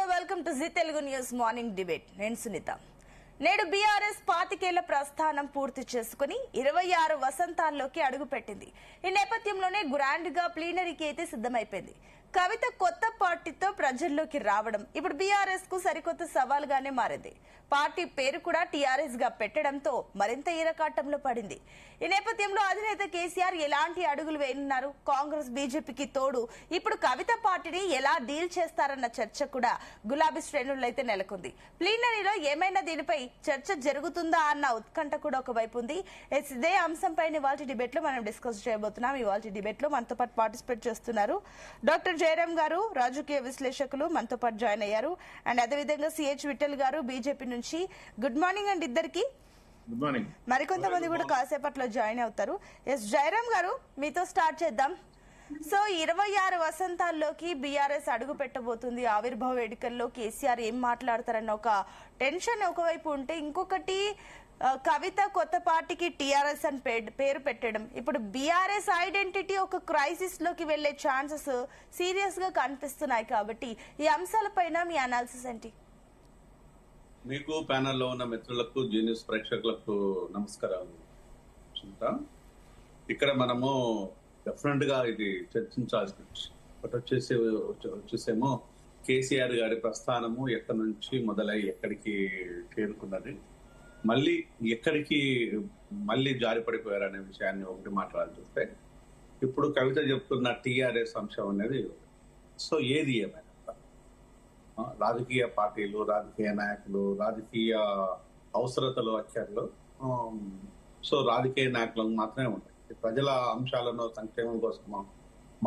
Welcome to Zee Telugu news morning debate. నేను సునీత. నేడు BRS 25 ఏళ్ల ప్రస్థానం పూర్తి చేసుకుని 26 వసంతాల్లోకి అడుగుపెట్టింది. ఈ నేపథ్యంలోనే గ్రాండ్ గా ప్లీనరీకి అయితే సిద్ధమైపోయింది. కవిత కొత్త పార్టీతో ప్రజల్లోకి రావడం ఇప్పుడు బీఆర్ఎస్ కు సరికొత్త సవాల్గానే మారింది. పార్టీ పేరు కూడా టీఆర్ఎస్ గా పెట్టడంతో మరింత ఈరకాటంలో పడింది. ఈ నేపథ్యంలో అధినేత కేసీఆర్ ఎలాంటి అడుగులు వేయనున్నారు? కాంగ్రెస్ బీజేపీకి తోడు ఇప్పుడు కవిత పార్టీని ఎలా డీల్ చేస్తారన్న చర్చ కూడా గులాబీ శ్రేణుల్లో అయితే నెలకొంది. ప్లీనరీలో ఏమైనా దీనిపై చర్చ జరుగుతుందా అన్న ఉత్కంఠ కూడా ఒకవైపు ఉంది. ఇదే అంశంపై ఇవాళ డిబేట్ లో మనం డిస్కస్ చేయబోతున్నాం. ఇవాళ డిబేట్ లో మనతో పాటు పార్టిసిపేట్ చేస్తున్నారు డాక్టర్ జయరాం గారు, రాజకీయ విశ్లేషకులు మనతో పాటు జాయిన్ అయ్యారు. అండ్ అదేవిధంగా సిహెచ్ విఠల్ గారు బీజేపీ నుంచి. గుడ్ మార్నింగ్ అండి ఇద్దరికి. మరికొంతమంది కూడా కాసేపట్లో జాయిన్ అవుతారు. ఎస్ జయరాం గారు, మీతో స్టార్ట్ చేద్దాం. సో 26 వసంతాల్లోకి బీఆర్ఎస్ అడుగు పెట్టబోతుంది. ఆవిర్భావ వేడుకల్లో కేసీఆర్ ఏం మాట్లాడతారన్న ఒక టెన్షన్ ఒకవైపు ఉంటే, ఇంకొకటి కవిత కొత్త పార్టీకి టీఆర్ఎస్ అని పేరు పెట్టడం ఇప్పుడు బీఆర్ఎస్ ఐడెంటిటీ ఒక క్రైసిస్ లోకి వెళ్లే ఛాన్సెస్ సీరియస్ గా కనిపిస్తున్నాయి. కాబట్టి ఈ అంశాలపైన మీ అనాలిసిస్ ఏంటి? మీకు ప్యానెల్లో ఉన్న మిత్రులకు, జీనియస్ ప్రేక్షకులకు నమస్కారం. ఇక్కడ మనము డెఫినెట్ గా ఇది చర్చించాల్సిన విషయం. ఒకటి వచ్చేసేమో కేసీఆర్ గారి ప్రస్థానము ఎక్కడి నుంచి మొదలై ఎక్కడికి చేరుకున్నది, మళ్ళీ ఎక్కడికి జారి పడిపోయారనే విషయాన్ని ఒకటి మాట్లాడాలి చూస్తే, ఇప్పుడు కవిత చెప్తున్న టీఆర్ఎస్ అంశం అనేది. సో ఏది ఏమైనా రాజకీయ పార్టీలు, రాజకీయ నాయకులు, రాజకీయ అవసరతలు అక్కర్లు సో రాజకీయ నాయకులకు మాత్రమే ఉంటాయి. ప్రజల అంశాలను, సంక్షేమం కోసం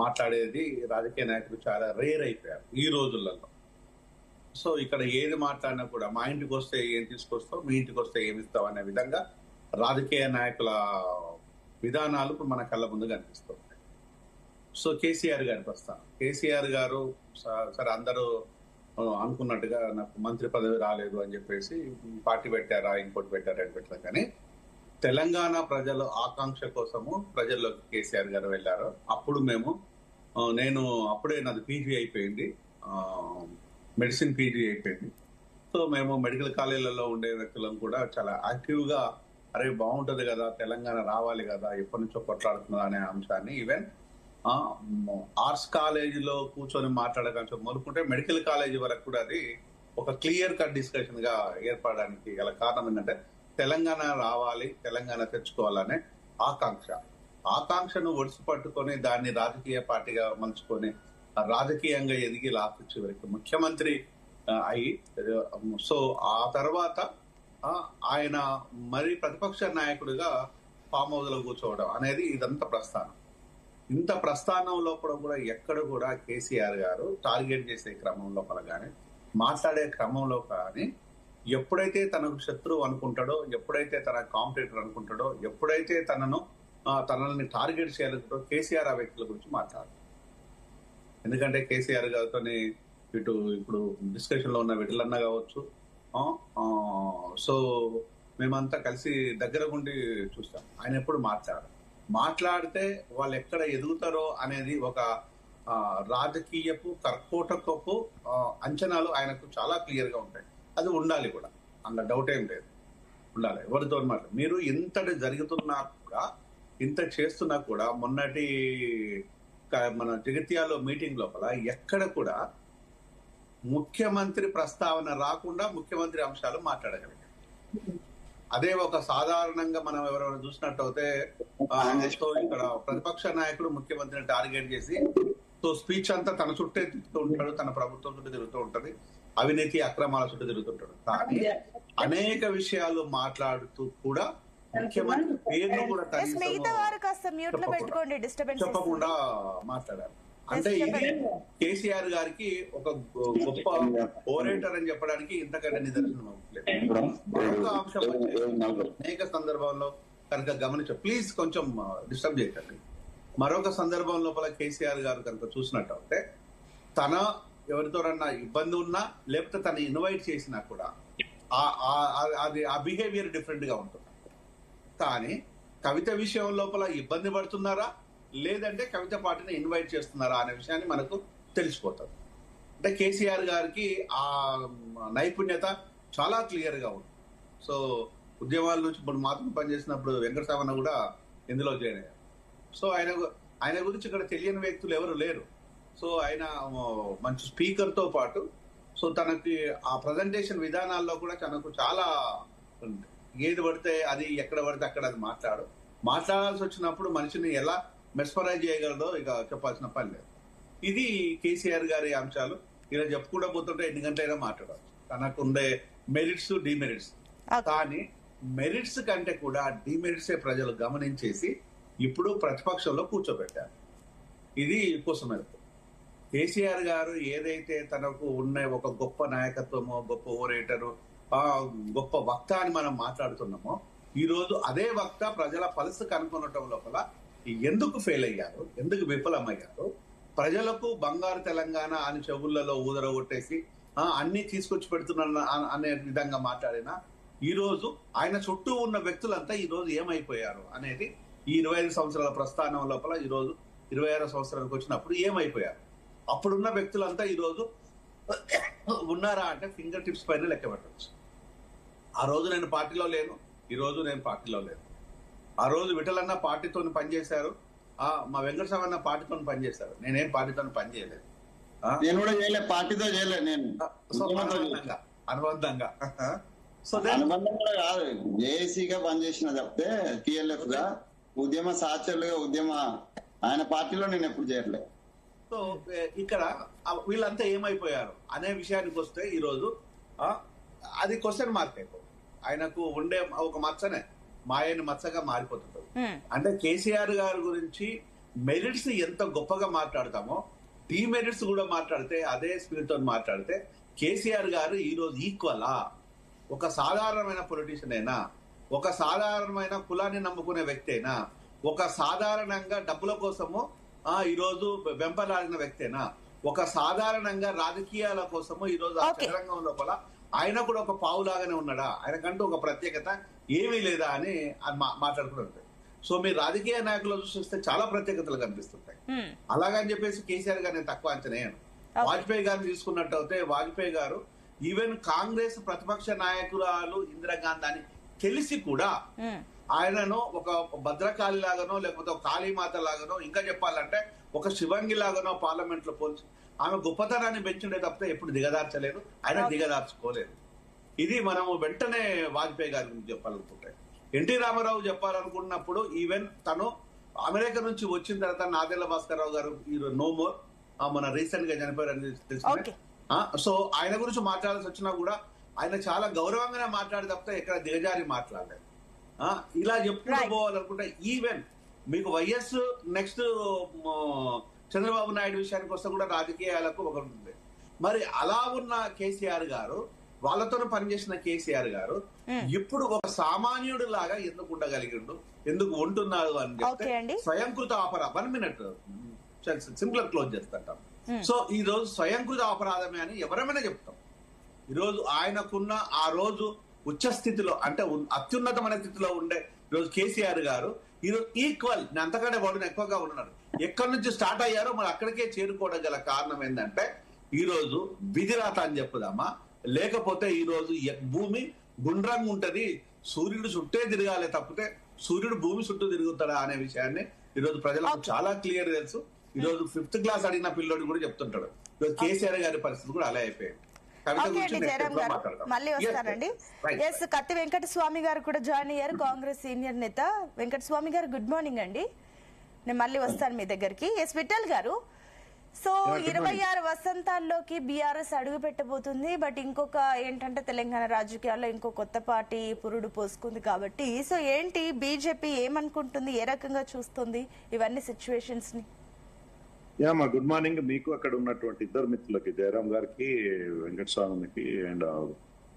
మాట్లాడేది రాజకీయ నాయకులు చాలా రేర్ అయిపోయారు ఈ రోజులలో. సో ఇక్కడ ఏది మాట్లాడినా కూడా మా ఇంటికి వస్తే ఏం తీసుకొస్తావు, మీ ఇంటికి వస్తే ఏమి ఇస్తావు అనే విధంగా రాజకీయ నాయకుల విధానాలు ఇప్పుడు మన కళ్ళ ముందు కనిపిస్తున్నాయి. సో కేసీఆర్ గారి ప్రస్థానం, కేసీఆర్ గారు సరే అందరూ అనుకున్నట్టుగా నాకు మంత్రి పదవి రాలేదు అని చెప్పేసి పార్టీ పెట్టారా, ఇంకోటి పెట్టారా అని పెట్టారు. కానీ తెలంగాణ ప్రజల ఆకాంక్ష కోసము ప్రజల్లోకి కేసీఆర్ గారు వెళ్ళారు. అప్పుడు నేను అప్పుడే నాది పీజీ అయిపోయింది, మెడిసిన్ పీజీ అయిపోయింది. సో మేము మెడికల్ కాలేజీలలో ఉండే వ్యక్తులను కూడా చాలా యాక్టివ్ గా అరే బాగుంటది కదా, తెలంగాణ రావాలి కదా, ఎప్పటి నుంచో కొట్లాడుతున్నారు అనే అంశాన్ని ఈవెన్ ఆర్ట్స్ కాలేజీలో కూర్చొని మాట్లాడక మొదలుకుంటే మెడికల్ కాలేజీ వరకు కూడా అది ఒక క్లియర్ కట్ డిస్కషన్ గా ఏర్పడడానికి గల కారణం ఏంటంటే తెలంగాణ రావాలి, తెలంగాణ తెచ్చుకోవాలనే ఆకాంక్షను ఒడిసి పట్టుకొని దాన్ని రాజకీయ పార్టీగా మలుచుకొని రాజకీయంగా ఎదిగి లాస్ట్ చివరికి ముఖ్యమంత్రి అయి, సో ఆ తర్వాత ఆయన మరి ప్రతిపక్ష నాయకుడిగా ఫామ్ హౌస్ లో కూర్చోవడం అనేది ఇదంతా ప్రస్థానం. ఇంత ప్రస్థానం లోపల కూడా ఎక్కడ కూడా కేసీఆర్ గారు టార్గెట్ చేసే క్రమం లోపల కానీ, మాట్లాడే క్రమంలో కానీ, ఎప్పుడైతే తనకు శత్రువు అనుకుంటాడో, ఎప్పుడైతే తన కాంపిటేటర్ అనుకుంటాడో, ఎప్పుడైతే తనని టార్గెట్ చేయాలనుకుంటాడో కేసీఆర్ ఆ వ్యక్తుల గురించి మాట్లాడారు. ఎందుకంటే కేసీఆర్ గారితో ఇప్పుడు డిస్కషన్ లో ఉన్న విఠలన్న కావచ్చు, సో మేమంతా కలిసి దగ్గర ఉండి చూస్తాం. ఆయన ఎప్పుడు మాట్లాడితే వాళ్ళు ఎక్కడ ఎదుగుతారో అనేది ఒక రాజకీయపు కర్కోటకపు అంచనాలు ఆయనకు చాలా క్లియర్ గా ఉంటాయి. అది ఉండాలి కూడా, అందులో డౌట్ ఏం లేదు, ఉండాలి. ఎవరితో మీరు ఇంతటి జరుగుతున్నా కూడా, ఇంత చేస్తున్నా కూడా, మొన్నటి మన జగిత్యాలో మీటింగ్ లోపల ఎక్కడ కూడా ముఖ్యమంత్రి ప్రస్తావన రాకుండా ముఖ్యమంత్రి అంశాలు మాట్లాడగలిగారు. అదే ఒక సాధారణంగా మనం ఎవరైనా చూసినట్టు అయితే ఇక్కడ ప్రతిపక్ష నాయకుడు ముఖ్యమంత్రిని టార్గెట్ చేసి సో స్పీచ్ అంతా తన చుట్టే తిరుగుతూ ఉంటాడు, తన ప్రభుత్వం చుట్టూ తిరుగుతూ ఉంటది, అవినీతి అక్రమాల చుట్టూ తిరుగుతుంటాడు. కానీ అనేక విషయాలు మాట్లాడుతూ కూడా ముఖ్యమంత్రి పేరును కూడా చెప్పకుండా మాట్లాడారు. అంటే ఇది కేసీఆర్ గారికి ఒక గొప్ప ఓరేటర్ అని చెప్పడానికి ఇంతకంటే నిదర్శనం అవ్వట్లేదు. మరొక అంశం అనేక సందర్భాల్లో కనుక ప్లీజ్ కొంచెం డిస్టర్బ్ చేయకండి. మరొక సందర్భం లోపల కేసీఆర్ గారు కనుక చూసినట్టు తన ఎవరితోనన్నా ఇబ్బంది ఉన్నా, లేకపోతే తను ఇన్వైట్ చేసినా కూడా ఆ బిహేవియర్ డిఫరెంట్ గా ఉంటుంది. కానీ కవిత విషయం లోపల ఇబ్బంది పడుతున్నారా, లేదంటే కవిత పార్టీని ఇన్వైట్ చేస్తున్నారా అనే విషయాన్ని మనకు తెలిసిపోతుంది. అంటే కేసీఆర్ గారికి ఆ నైపుణ్యత చాలా క్లియర్ గా ఉంది. సో ఉద్యమాల నుంచి ఇప్పుడు మాత్రం పనిచేసినప్పుడు వెంకట సావన్న కూడా ఇందులో జాయిన్ అయ్యారు. సో ఆయన గురించి ఇక్కడ తెలియని వ్యక్తులు ఎవరు లేరు. సో ఆయన మంచి స్పీకర్ తో పాటు సో తనకి ఆ ప్రజెంటేషన్ విధానాల్లో కూడా తనకు చాలా ఏది పడితే అది ఎక్కడ పడితే అక్కడ అది మాట్లాడాల్సి వచ్చినప్పుడు మనిషిని ఎలా మెస్మరైజ్ చేయగలదో ఇక చెప్పాల్సిన పని లేదు. ఇది కేసీఆర్ గారి అంశాలు. ఇలా చెప్పుకుంటూ పోతుంటే ఎన్ని గంటలైనా మాట్లాడవచ్చు. తనకు ఉండే మెరిట్స్ డిమెరిట్స్, కానీ మెరిట్స్ కంటే కూడా డిమెరిట్సే ప్రజలు గమనించేసి ఇప్పుడు ప్రతిపక్షంలో కూర్చోబెట్టారు. ఇది కోసమే కేసీఆర్ గారు ఏదైతే తనకు ఉన్న ఒక గొప్ప నాయకత్వమో, గొప్ప ఓరేటరు, గొప్ప వక్త అని మనం మాట్లాడుతున్నామో, ఈ రోజు అదే వక్త ప్రజల పల్స్ కనుక్కొనటం లోపల ఎందుకు ఫెయిల్ అయ్యారు, ఎందుకు విఫలమయ్యారు, ప్రజలకు బంగారు తెలంగాణ అని చెవులలో ఊదరగొట్టేసి అన్ని తీసుకొచ్చి పెడుతున్నా అనే విధంగా మాట్లాడిన ఈ రోజు ఆయన చుట్టూ ఉన్న వ్యక్తులంతా ఈ రోజు ఏమైపోయారు అనేది ఈ 25 సంవత్సరాల ప్రస్థానం లోపల ఈ రోజు 26 సంవత్సరాలకు వచ్చినప్పుడు ఏమైపోయారు. అప్పుడున్న వ్యక్తులంతా ఈ రోజు ఉన్నారా అంటే ఫింగర్ టిప్స్ పైన లెక్క పెట్టవచ్చు. ఆ రోజు నేను పార్టీలో లేను, ఈ రోజు నేను పార్టీలో లేను. ఆ రోజు విఠలన్న పార్టీతో పనిచేశారు, మా వెంకట సావన్న పార్టీతో పనిచేశారు, నేనేం పార్టీతో పనిచేయలేదు. నేను కూడా చేయలేదు, పార్టీతో చేయలేదు. నేను అనుబంధంగా అనుబంధం కూడా కాదు, జేఏసీగా పనిచేసిన తప్పితే టిఎల్ఎఫ్ గా ఉద్యమ సహచరులుగా ఆయన పార్టీలో నేను ఎప్పుడు చేరలేదు. సో ఇక్కడ వీళ్ళంతా ఏమైపోయారు అనే విషయానికి వస్తే ఈ రోజు అది క్వశ్చన్ మార్క్ అయిపోతుంది. ఆయనకు ఉండే ఒక మచ్చనే మాయని మచ్చగా మారిపోతుంటది. అంటే కేసీఆర్ గారి గురించి మెరిట్స్ ఎంత గొప్పగా మాట్లాడతామో, డిమెరిట్స్ కూడా మాట్లాడితే అదే స్పిరిట్ తో మాట్లాడితే కేసీఆర్ గారు ఈ రోజు ఈక్వలా, ఒక సాధారణమైన పొలిటీషియన్ అయినా, ఒక సాధారణమైన కులాన్ని నమ్ముకునే వ్యక్తి అయినా, ఒక సాధారణంగా డబ్బుల కోసము ఈరోజు వెంపలాడిన వ్యక్తి అయినా, ఒక సాధారణంగా రాజకీయాల కోసము ఈరోజు ఆ చదరంగం లోపల ఆయన కూడా ఒక పావులాగానే ఉన్నాడా, ఆయనకంటూ ఒక ప్రత్యేకత ఏమీ లేదా అని మాట్లాడుకుంటుంటారు. సో మీరు రాజకీయ నాయకులు చూస్తే చాలా ప్రత్యేకతలు కనిపిస్తుంటాయి. అలాగని చెప్పేసి కేసీఆర్ గారిని తక్కువ అంచనేయను. వాజ్పేయి గారిని తీసుకున్నట్టు అయితే వాజ్పేయి గారు ఈవెన్ కాంగ్రెస్ ప్రతిపక్ష నాయకురాలు ఇందిరాగాంధీ అని తెలిసి కూడా ఆయనను ఒక భద్రకాళి లాగానో లేకపోతే ఒక కాళీమాత లాగానో, ఇంకా చెప్పాలంటే ఒక శివంగి లాగానో పార్లమెంట్ లో పోల్చి ఆమె గొప్పతనాన్ని పెంచుండే తప్పితే ఎప్పుడు దిగదార్చలేదు, ఆయన దిగదార్చుకోలేదు. ఇది మనము వెంటనే వాజ్పేయి గారి గురించి చెప్పాలనుకుంటే. ఎన్టీ రామారావు చెప్పాలనుకున్నప్పుడు ఈవెన్ తను అమెరికా నుంచి వచ్చిన తర్వాత నాదెళ్ల భాస్కర్ రావు గారు నో మోర్ మన రీసెంట్ గా చనిపోయారని తెలిసింది. సో ఆయన గురించి మాట్లాడాల్సి వచ్చినా కూడా ఆయన చాలా గౌరవంగానే మాట్లాడి తప్పితే ఎక్కడ దిగజారి మాట్లాడలేదు. ఇలా చెప్పుకుంటూ పోవాలనుకుంటే ఈవెన్ మీకు వైఎస్ నెక్స్ట్ చంద్రబాబు నాయుడు విషయానికి వస్తే కూడా రాజకీయాలకు ఒకటి ఉంది. మరి అలా ఉన్న కేసీఆర్ గారు, వాళ్ళతో పనిచేసిన కేసీఆర్ గారు ఇప్పుడు ఒక సామాన్యుడు లాగా ఎందుకు ఉండగలిగిండు, ఎందుకు ఉంటున్నారు అని చెప్తే స్వయంకృత అపరాధం. 1 minute సింపుల్ క్లోజ్ చేస్తాం. సో ఈ రోజు స్వయంకృత అపరాధమే అని ఎవరైనా చెప్తాం. ఈ రోజు ఆయనకున్న ఆ రోజు ఉచ్చ స్థితిలో అంటే అత్యున్నతమైన స్థితిలో ఉండే ఈరోజు కేసీఆర్ గారు ఈరోజు ఈక్వల్, అంతకంటే వాడుని ఎక్కువగా ఉన్నాడు. ఎక్కడి నుంచి స్టార్ట్ అయ్యారో మరి అక్కడికే చేరుకోవడం గల కారణం ఏంటంటే ఈ రోజు విధిరాత అని చెప్పుదామా, లేకపోతే ఈ రోజు భూమి గుండ్రంగా ఉంటది, సూర్యుడు చుట్టే తిరగాలి తప్పితే సూర్యుడు భూమి చుట్టూ తిరుగుతాడా అనే విషయాన్ని ఈరోజు ప్రజలకు చాలా క్లియర్ తెలుసు. ఈ రోజు 5th క్లాస్ అడిగిన పిల్లోడు కూడా చెప్తుంటాడు. ఈరోజు కేసీఆర్ గారి పరిస్థితి కూడా అలా అయిపోయింది. మళ్ళీ వస్తానండి. కత్తి వెంకటస్వామి గారు కూడా జాయిన్ అయ్యారు, కాంగ్రెస్ సీనియర్ నేత. వెంకటస్వామి గారు గుడ్ మార్నింగ్ అండి. నేను మళ్ళీ వస్తాను మీ దగ్గరికి. విఠల్ గారు, సో 26 వసంతాల్లోకి బీఆర్ఎస్ అడుగు పెట్టబోతుంది. బట్ ఇంకొక ఏంటంటే తెలంగాణ రాజకీయాల్లో ఇంకో కొత్త పార్టీ పురుడు పోసుకుంది కాబట్టి, సో ఏంటి బీజేపీ ఏమనుకుంటుంది, ఏ రకంగా చూస్తుంది ఇవన్నీ సిచ్యువేషన్స్ ని? మా గుడ్ మార్నింగ్ మీకు, అక్కడ ఉన్నటువంటి ఇద్దరు మిత్రులకి, జయరాం గారికి, వెంకటస్వామికి అండ్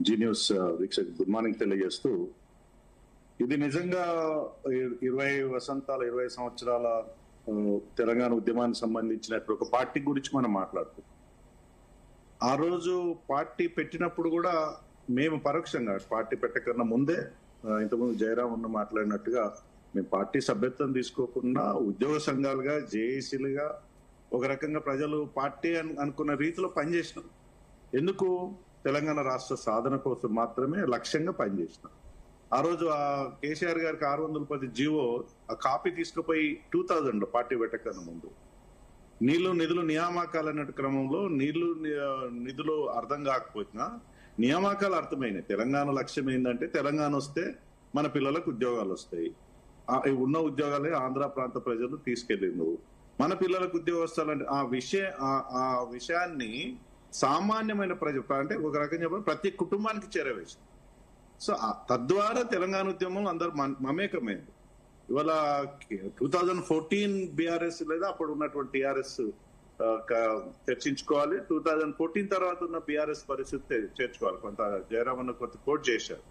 జీ న్యూస్ వీక్షకు గుడ్ మార్నింగ్ తెలియజేస్తూ, ఇది నిజంగా 20 సంవత్సరాల తెలంగాణ ఉద్యమానికి సంబంధించినటువంటి ఒక పార్టీ గురించి మనం మాట్లాడుతున్నాం. ఆ రోజు పార్టీ పెట్టినప్పుడు కూడా మేము పరోక్షంగా, పార్టీ పెట్టకన్నా ముందే ఇంతకుముందు జయరాం ఉన్న మాట్లాడినట్టుగా మేము పార్టీ సభ్యత్వం తీసుకోకుండా ఉద్యోగ సంఘాలుగా, జేఏసీలుగా ఒక రకంగా ప్రజలు పార్టీ అనుకున్న రీతిలో పనిచేసినాం. ఎందుకు? తెలంగాణ రాష్ట్ర సాధన కోసం మాత్రమే లక్ష్యంగా పనిచేసినాం. ఆ రోజు ఆ కేసీఆర్ గారికి 610 జీవో ఆ కాపీ తీసుకుపోయి 2000లో పార్టీ పెట్టకన్నా ముందు నీళ్లు నిధులు నియామకాలు అనే క్రమంలో నిధులు అర్థం కాకపోయినా నియామకాలు అర్థమైనాయి. తెలంగాణ లక్ష్యం ఏంటంటే తెలంగాణ వస్తే మన పిల్లలకు ఉద్యోగాలు వస్తాయి. ఉన్న ఉద్యోగాలే ఆంధ్ర ప్రాంత ప్రజలు తీసుకెళ్ళిండు. మన పిల్లలకు ఉద్యోగస్తాలంటే ఆ విషయాన్ని సామాన్యమైన అంటే ఒక రకంగా చెప్పాలి ప్రతి కుటుంబానికి చేరవేసింది. సో తద్వారా తెలంగాణ ఉద్యమం అందరు మమేకమైంది. ఇవాళ 2014 బీఆర్ఎస్ లేదా అప్పుడు ఉన్నటువంటి టీఆర్ఎస్ చర్చించుకోవాలి. 2014 తర్వాత ఉన్న బీఆర్ఎస్ పరిస్థితి చేర్చుకోవాలి. కొంత జయరామన్ కొంత కోట్ చేశారు.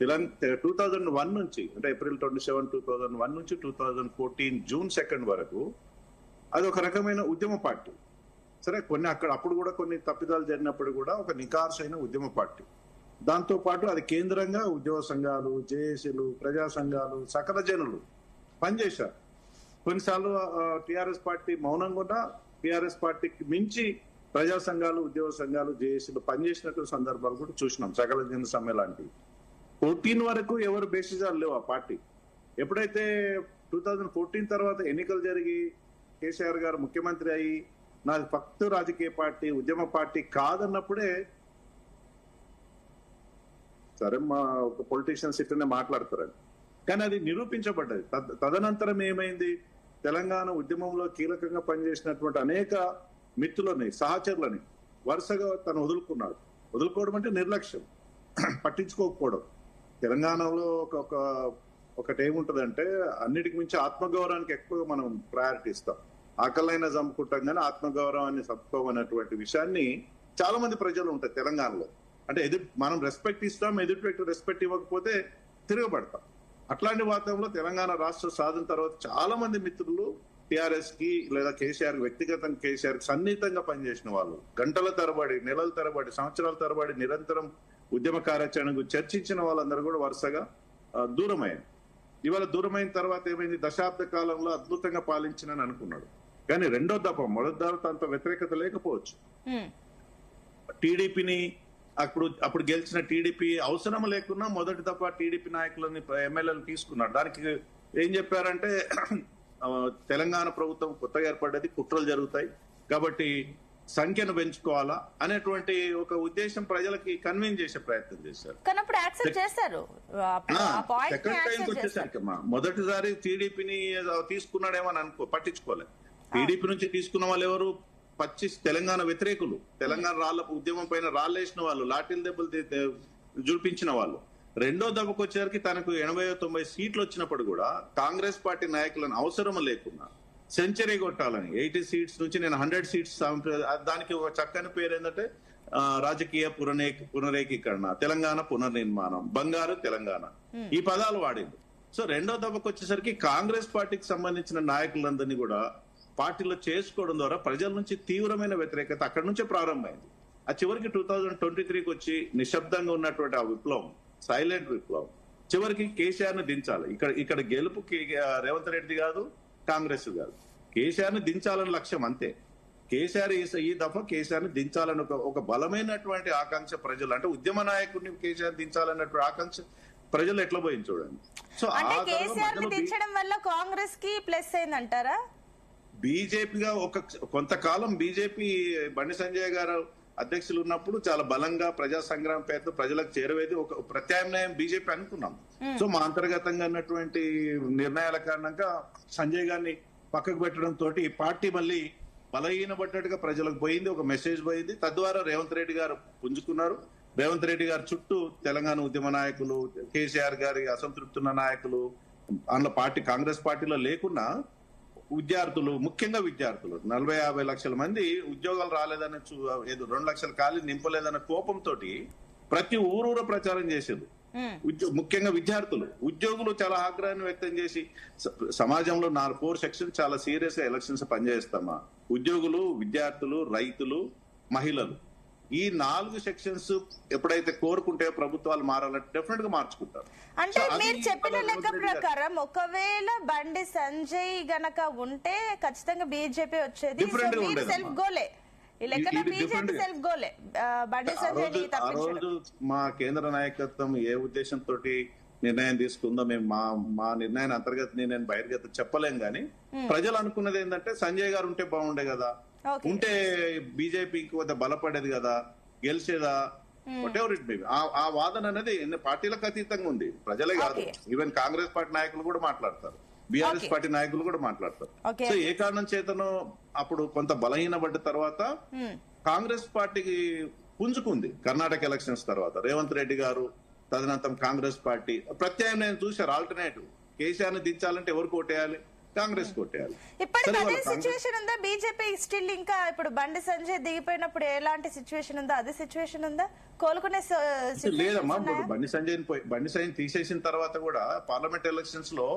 2001 నుంచి అంటే ఏప్రిల్ 27, 2001 నుంచి 2014 జూన్ 2 వరకు అది ఒక రకమైన ఉద్యమ పార్టీ. సరే, అప్పుడు కూడా కొన్ని తప్పిదాలు జరిగినప్పుడు కూడా ఒక నికార్సైన ఉద్యమ పార్టీ. దాంతో పాటు అది కేంద్రంగా ఉద్యోగ సంఘాలు, జేఏసీలు, ప్రజా సంఘాలు, సకల జనులు పనిచేశారు. కొన్నిసార్లు టిఆర్ఎస్ పార్టీ మౌనంగా ఉన్న టిఆర్ఎస్ పార్టీకి మించి ప్రజా సంఘాలు, ఉద్యోగ సంఘాలు, జేఏసీలు పనిచేసినట్టు సందర్భాలు కూడా చూసినాం. సకల జన సమ్మె లాంటివి 14 వరకు ఎవరు బేసిజాలు లేవు ఆ పార్టీ. ఎప్పుడైతే 2014 తర్వాత ఎన్నికలు జరిగి కేసీఆర్ గారు ముఖ్యమంత్రి అయ్యి నాది ఫక్తు రాజకీయ పార్టీ, ఉద్యమ పార్టీ కాదన్నప్పుడే సరే మా ఒక పొలిటీషియన్స్ ఇట్లనే మాట్లాడతారని, కానీ అది నిరూపించబడ్డది. తదనంతరం ఏమైంది? తెలంగాణ ఉద్యమంలో కీలకంగా పనిచేసినటువంటి అనేక మిత్రులని, సహచరులని వరుసగా తను వదులుకున్నాడు. వదులుకోవడం అంటే నిర్లక్ష్యం, పట్టించుకోకపోవడం. తెలంగాణలో ఒకటేముంటదంటే అన్నిటికి మించి ఆత్మగౌరవానికి ఎక్కువ మనం ప్రయారిటీ ఇస్తాం. ఆకలైనా చంపుకుంటాం కానీ ఆత్మగౌరవాన్ని చంపుకోమన్నటువంటి విషయాన్ని చాలా మంది ప్రజలు ఉంటారు తెలంగాణలో. అంటే మనం రెస్పెక్ట్ ఇస్తాం, ఎదుటి వ్యక్తి రెస్పెక్ట్ ఇవ్వకపోతే తిరగబడతాం. అట్లాంటి వాతావరణంలో తెలంగాణ రాష్ట్ర సాధన తర్వాత చాలా మంది మిత్రులు టిఆర్ఎస్ కి లేదా కేసీఆర్ వ్యక్తిగతంగా కేసీఆర్ కి సన్నిహితంగా పనిచేసిన వాళ్ళు గంటల తరబడి, నెలల తరబడి, సంవత్సరాల తరబడి నిరంతరం ఉద్యమ కార్యాచరణకు చర్చించిన వాళ్ళందరూ కూడా వరుసగా దూరమయ్యారు. ఇవాళ దూరమైన తర్వాత ఏమైంది? దశాబ్ద కాలంలో అద్భుతంగా పాలించినని అనుకున్నాడు. కానీ రెండో దఫ మొదటి దఫ అంత వ్యతిరేకత లేకపోవచ్చు. టీడీపీని అప్పుడు గెలిచిన టీడీపీ అవసరం లేకున్నా మొదటి దఫా టీడీపీ నాయకులని, ఎమ్మెల్యేలు తీసుకున్నారు. దానికి ఏం చెప్పారంటే తెలంగాణ ప్రభుత్వం కొత్తగా ఏర్పడ్డది, కుట్రలు జరుగుతాయి కాబట్టి సంఖ్యను పెంచుకోవాలా అనేటువంటి ఒక ఉద్దేశం ప్రజలకి కన్విన్స్ చేసే ప్రయత్నం చేశారు. సెకండ్ టైంకి వచ్చేసరికి మొదటిసారి టీడీపీని తీసుకున్నాడేమని పట్టించుకోలేదు. టీడీపీ నుంచి తీసుకున్న వాళ్ళు ఎవరు? తెలంగాణ వ్యతిరేకులు, తెలంగాణ ఉద్యమం పైన రాళ్ళేసిన వాళ్ళు, లాఠీల దెబ్బలు జుడిపించిన వాళ్ళు. రెండో దెబ్బకు వచ్చేసరికి తనకు 80-90 సీట్లు వచ్చినప్పుడు కూడా కాంగ్రెస్ పార్టీ నాయకులను అవసరం లేకుండా సెంచరీ కొట్టాలని 80 సీట్స్ నుంచి నేను 100 సీట్స్, దానికి ఒక చక్కని పేరు ఏంటంటే రాజకీయ పునరేకీకరణ, తెలంగాణ పునర్నిర్మాణం, బంగారు తెలంగాణ, ఈ పదాలు వాడింది. సో రెండో దెబ్బకు వచ్చేసరికి కాంగ్రెస్ పార్టీకి సంబంధించిన నాయకులందరినీ కూడా పార్టీలో చేసుకోవడం ద్వారా ప్రజల నుంచి తీవ్రమైన వ్యతిరేకత అక్కడి నుంచే ప్రారంభమైంది. ఆ చివరికి 2023కి వచ్చి నిశ్శబ్దంగా ఉన్నటువంటి ఆ విప్లవం, సైలెంట్ విప్లవం, చివరికి కేసీఆర్ ను దించాలి. ఇక్కడ గెలుపు రేవంత్ రెడ్డి కాదు, కాంగ్రెస్ కాదు, కేసీఆర్ ను దించాలని లక్ష్యం అంతే. కేసీఆర్ ఈ దఫా కేసీఆర్ ని దించాలని ఒక బలమైనటువంటి ఆకాంక్ష ప్రజలు, అంటే ఉద్యమ నాయకుడిని కేసీఆర్ దించాలన్నటువంటి ఆకాంక్ష ప్రజలు ఎట్లా పోయింది చూడండి. సో దించడం వల్ల కాంగ్రెస్ కి ప్లస్ అయిందంటారా? బీజేపీగా కొంతకాలం బీజేపీ బండి సంజయ్ గారు అధ్యక్షులు ఉన్నప్పుడు చాలా బలంగా ప్రజా సంగ్రామం పేరుతో ప్రజలకు చేరవేది ఒక ప్రత్యామ్నాయం బీజేపీ అనుకున్నాం. సో మా అంతర్గతంగా ఉన్నటువంటి నిర్ణయాల కారణంగా సంజయ్ గారిని పక్కకు పెట్టడం తోటి ఈ పార్టీ మళ్ళీ బలహీనపడ్డట్టుగా ప్రజలకు పోయింది, ఒక మెసేజ్ పోయింది. తద్వారా రేవంత్ రెడ్డి గారు పుంజుకున్నారు. రేవంత్ రెడ్డి గారు చుట్టూ తెలంగాణ ఉద్యమ నాయకులు, కేసీఆర్ గారి అసంతృప్తున్న నాయకులు, అందులో కాంగ్రెస్ పార్టీలో లేకున్నా విద్యార్థులు, ముఖ్యంగా విద్యార్థులు 40-50 లక్షల మంది ఉద్యోగాలు రాలేదని, 2 లక్షల ఖాళీ నింపలేదన్న కోపంతో ప్రతి ఊరూర ప్రచారం చేసేది. ముఖ్యంగా విద్యార్థులు, ఉద్యోగులు చాలా ఆగ్రహాన్ని వ్యక్తం చేసి సమాజంలో 4 సెక్షన్ చాలా సీరియస్ గా ఎలక్షన్స్ పనిచేస్తామా, ఉద్యోగులు, విద్యార్థులు, రైతులు, మహిళలు ఈ 4 సెక్షన్స్ ఎప్పుడైతే కోరుకుంటే ప్రభుత్వాలు మారాలంటే డెఫినెట్ గా మార్చుకుంటారు. అంటే మీరు చెప్పిన లెక్క ప్రకారం ఒకవేళ బండి సంజయ్ గనక ఉంటే ఖచ్చితంగా బీజేపీ వచ్చేది. సెల్ఫ్ గోలే ఈ లెక్కన బీజేపీ సెల్ఫ్ గోలే బండి సంజయ్ ఆ రోజు మా కేంద్ర నాయకత్వం ఏ ఉద్దేశంతో నిర్ణయం తీసుకుందో మేము మా నిర్ణయాన్ని అంతర్గత నేను బహిర్గత చెప్పలేం గానీ ప్రజలు అనుకున్నది ఏంటంటే సంజయ్ గారు ఉంటే బాగుండే కదా, ఉంటే బీజేపీకి కొంత బలపడేది కదా, గెలిచేదా, వాట్ ఎవర్ ఇట్ మే. ఆ వాదన అనేది పార్టీలకు అతీతంగా ఉంది. ప్రజలే కాదు, ఈవెన్ కాంగ్రెస్ పార్టీ నాయకులు కూడా మాట్లాడతారు, బీఆర్ఎస్ పార్టీ నాయకులు కూడా మాట్లాడతారు. సో ఏ కారణం చేతనో అప్పుడు కొంత బలహీనపడ్డ తర్వాత కాంగ్రెస్ పార్టీకి పుంజుకుంది. కర్ణాటక ఎలక్షన్స్ తర్వాత రేవంత్ రెడ్డి గారు తదనంతరం కాంగ్రెస్ పార్టీ ప్రత్యామ్నాయం చూశారు. ఆల్టర్నేటివ్ కేసీఆర్ ని దించాలంటే ఎవరు కోటేయాలి? కాంగ్రెస్ కోటేయాలి. ఇప్పటికి అదే సిచ్యువేషన్ ఉందా బీజేపీ స్టిల్? ఇంకా ఇప్పుడు బండి సంజయ్ దిగిపోయినప్పుడు ఎలాంటి సిచ్యువేషన్ ఉందా? అదే సిచ్యువేషన్ ఉందా? కోలుకునే లేదమ్మా. ఇప్పుడు బండి సంజయ్ తీసేసిన తర్వాత కూడా పార్లమెంట్ ఎలక్షన్స్ లో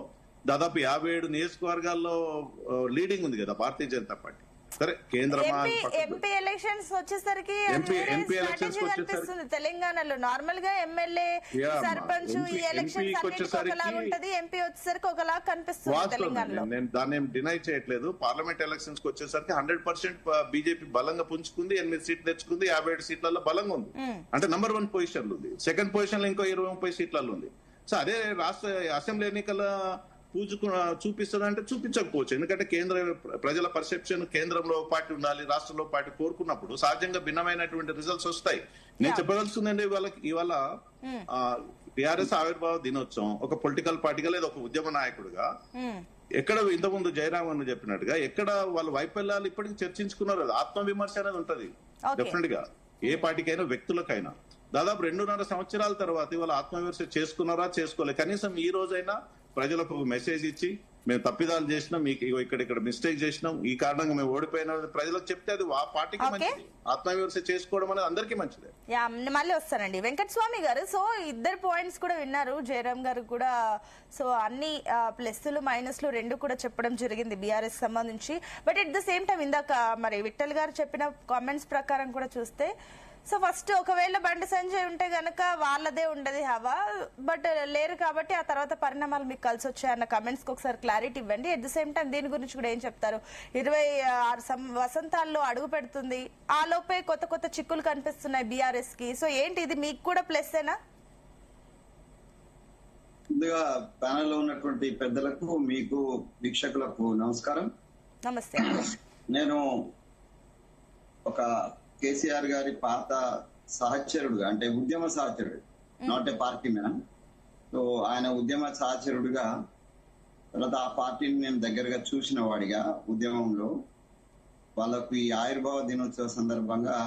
దాదాపు 57 నియోజకవర్గాల్లో లీడింగ్ ఉంది కదా భారతీయ జనతా పార్టీ. సరే కేంద్ర ఎంపీ ఎలక్షన్స్ వచ్చేసరికి తెలంగాణలో నార్మల్ గా ఎమ్మెల్యే సర్పంచ్ ఈ ఎలక్షన్స్ ఒకలా ఉంటది, ఎంపీ వచ్చేసరికి ఒకలా కనిపిస్తుంది తెలంగాణలో. నేను దాన్ని ఏం డినై చేయట్లేదు. పార్లమెంట్ ఎలక్షన్స్ కి వచ్చేసరికి 100% బీజేపీ బలంగా పుంజుకుంది, 8 సీట్లు తెచ్చుకుంది, 57 సీట్లలో బలంగా ఉంది. అంటే నంబర్ 1 పొజిషన్ ఉంది. సెకండ్ పొజిషన్ లో ఇంకో 20-30 సీట్లలో ఉంది. సో అదే రాష్ట్ర అసెంబ్లీ ఎన్నికల చూపిస్తుంది అంటే చూపించకపోవచ్చు. ఎందుకంటే కేంద్ర ప్రజల పర్సెప్షన్ కేంద్రంలో పార్టీ ఉండాలి, రాష్ట్రంలో పార్టీ కోరుకున్నప్పుడు సహజంగా భిన్నమైనటువంటి రిజల్ట్స్ వస్తాయి. నేను చెప్పదలుచుకుందండి ఇవాళ టిఆర్ఎస్ ఆవిర్భావ దినోత్సవం ఒక పొలిటికల్ పార్టీగా లేదా ఒక ఉద్యమ నాయకుడిగా ఎక్కడ ఇంతకుముందు జయరామ్ అని చెప్పినట్టుగా ఎక్కడ వాళ్ళ వైఫల్యాలు ఇప్పటికీ చర్చించుకున్నారు. ఆత్మవిమర్శ అనేది ఉంటది డెఫినెట్ గా ఏ పార్టీకైనా వ్యక్తులకైనా. దాదాపు 2.5 సంవత్సరాల తర్వాత ఇవాళ ఆత్మవిమర్శ చేసుకున్నారా చేసుకోలేదు. కనీసం ఈ రోజైనా ప్రజలకు మెసేజ్ ఇచ్చి మేము తప్పిదాలు చేసినాం, మీకు ఇక్కడ మిస్టేక్ చేసినాం, ఈ కారణంగా మేము ఓడిపోయినా ప్రజలకు చెప్తే అది ఆ పార్టీకి మంచిది. ఆత్మవిమర్శ చేసుకోవడం అనేది అందరికీ మంచిదే. మళ్ళీ వస్తానండి వెంకట స్వామి గారు. సో ఇద్దరు పాయింట్స్ కూడా విన్నారు, జయరామ్ గారు కూడా. సో అన్ని ప్లస్లు మైనస్లు రెండు కూడా చెప్పడం జరిగింది బీఆర్ఎస్ సంబంధించి. But at the same time ఇందాక మరి విఠల్ గారు చెప్పిన కామెంట్స్ ప్రకారం కూడా చూస్తే, సో ఫస్ట్ ఒకవేళ బండి సంజయ్ ఉంటే గనక వాళ్ళదే ఉండదు హవా, బట్ లేరు కాబట్టి ఆ తర్వాత పరిణామాలు మీకు కలిసి వచ్చాయన్న కమెంట్స్ కి ఒకసారి క్లారిటీ ఇవ్వండి. ఎట్ ద సేమ్ టైం దీని గురించి కూడా ఏం చెప్తారు? 26 వసంతాల్లో అడుగు పెడుతుంది, ఆ లోపే కొత్త కొత్త చిక్కులు కనిపిస్తున్నాయి బీఆర్ఎస్ కి. సో ఏంటి ఇది మీకు కూడా ప్లస్ ఏనా? ముందుగా ప్యానెల్ లో ఉన్నటువంటి పెద్దలకు, మీకు వీక్షకులకు నమస్కారం. నమస్తే. నేను ఒక కేసీఆర్ గారి పాత సహచరుడుగా, అంటే ఉద్యమ సహచరుడు, not a party man. So ఆయన ఉద్యమ సహచరుడుగా, తర్వాత ఆ పార్టీని నేను దగ్గరగా చూసిన వాడిగా ఉద్యమంలో వాళ్ళకు ఈ ఆవిర్భావ దినోత్సవ సందర్భంగా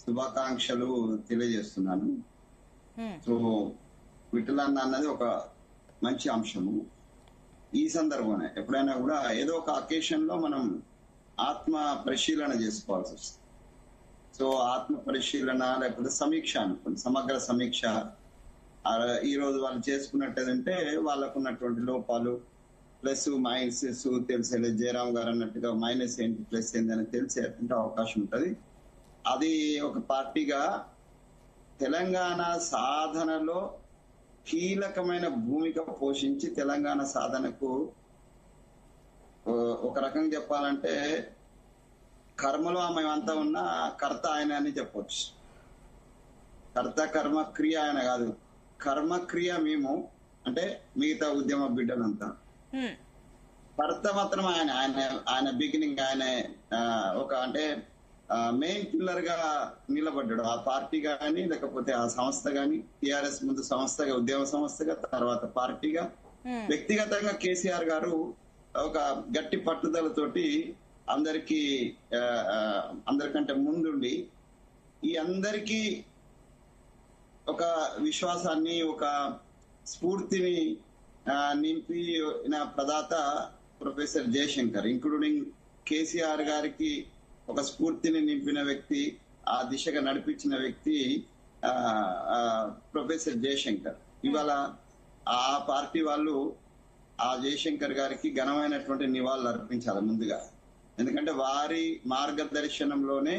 శుభాకాంక్షలు తెలియజేస్తున్నాను. సో విఠలన్న అన్నది ఒక మంచి అంశము. ఈ సందర్భంగా ఎప్పుడైనా కూడా ఏదో ఒక అకేషన్ లో మనం ఆత్మ పరిశీలన చేసుకోవాల్సి వస్తుంది. సో ఆత్మ పరిశీలన లేకపోతే సమీక్ష అనుకోండి, సమగ్ర సమీక్ష. ఈ రోజు వాళ్ళు చేసుకున్నట్టేదంటే వాళ్ళకున్నటువంటి లోపాలు, ప్లస్ మైనస్ తెలిసేది. జయరామ్ గారు అన్నట్టుగా మైనస్ ఏంటి ప్లస్ ఏంటి అని తెలిసేటువంటి అవకాశం ఉంటది. అది ఒక పార్టీగా తెలంగాణ సాధనలో కీలకమైన భూమిక పోషించి తెలంగాణ సాధనకు ఒక రకంగా చెప్పాలంటే కర్మలో మేమంతా ఉన్న కర్త ఆయన అని చెప్పొచ్చు. కర్త కర్మ క్రియ ఆయన కాదు, కర్మక్రియ మేము, అంటే మిగతా ఉద్యమ బిడ్డలంతా. కర్త మాత్రం ఆయన ఆయన ఆయన బిగినింగ్ ఆయన ఒక అంటే మెయిన్ పిల్లర్ గా నిలబడ్డాడు. ఆ పార్టీ గాని లేకపోతే ఆ సంస్థ గాని, టిఆర్ఎస్ ముందు సంస్థగా, ఉద్యమ సంస్థగా, తర్వాత పార్టీగా. వ్యక్తిగతంగా కేసీఆర్ గారు ఒక గట్టి పట్టుదలతోటి అందరికంటే ముందుండి ఈ అందరికీ ఒక విశ్వాసాన్ని, ఒక స్ఫూర్తిని నింపి నా ప్రదాత ప్రొఫెసర్ జయశంకర్, ఇంక్లూడింగ్ కేసీఆర్ గారికి ఒక స్ఫూర్తిని నింపిన వ్యక్తి, ఆ దిశగా నడిపించిన వ్యక్తి ప్రొఫెసర్ జయశంకర్. ఇవాళ ఆ పార్టీ వాళ్ళు ఆ జయశంకర్ గారికి ఘనమైనటువంటి నివాళులు అర్పించాలి ముందుగా. ఎందుకంటే వారి మార్గదర్శనంలోనే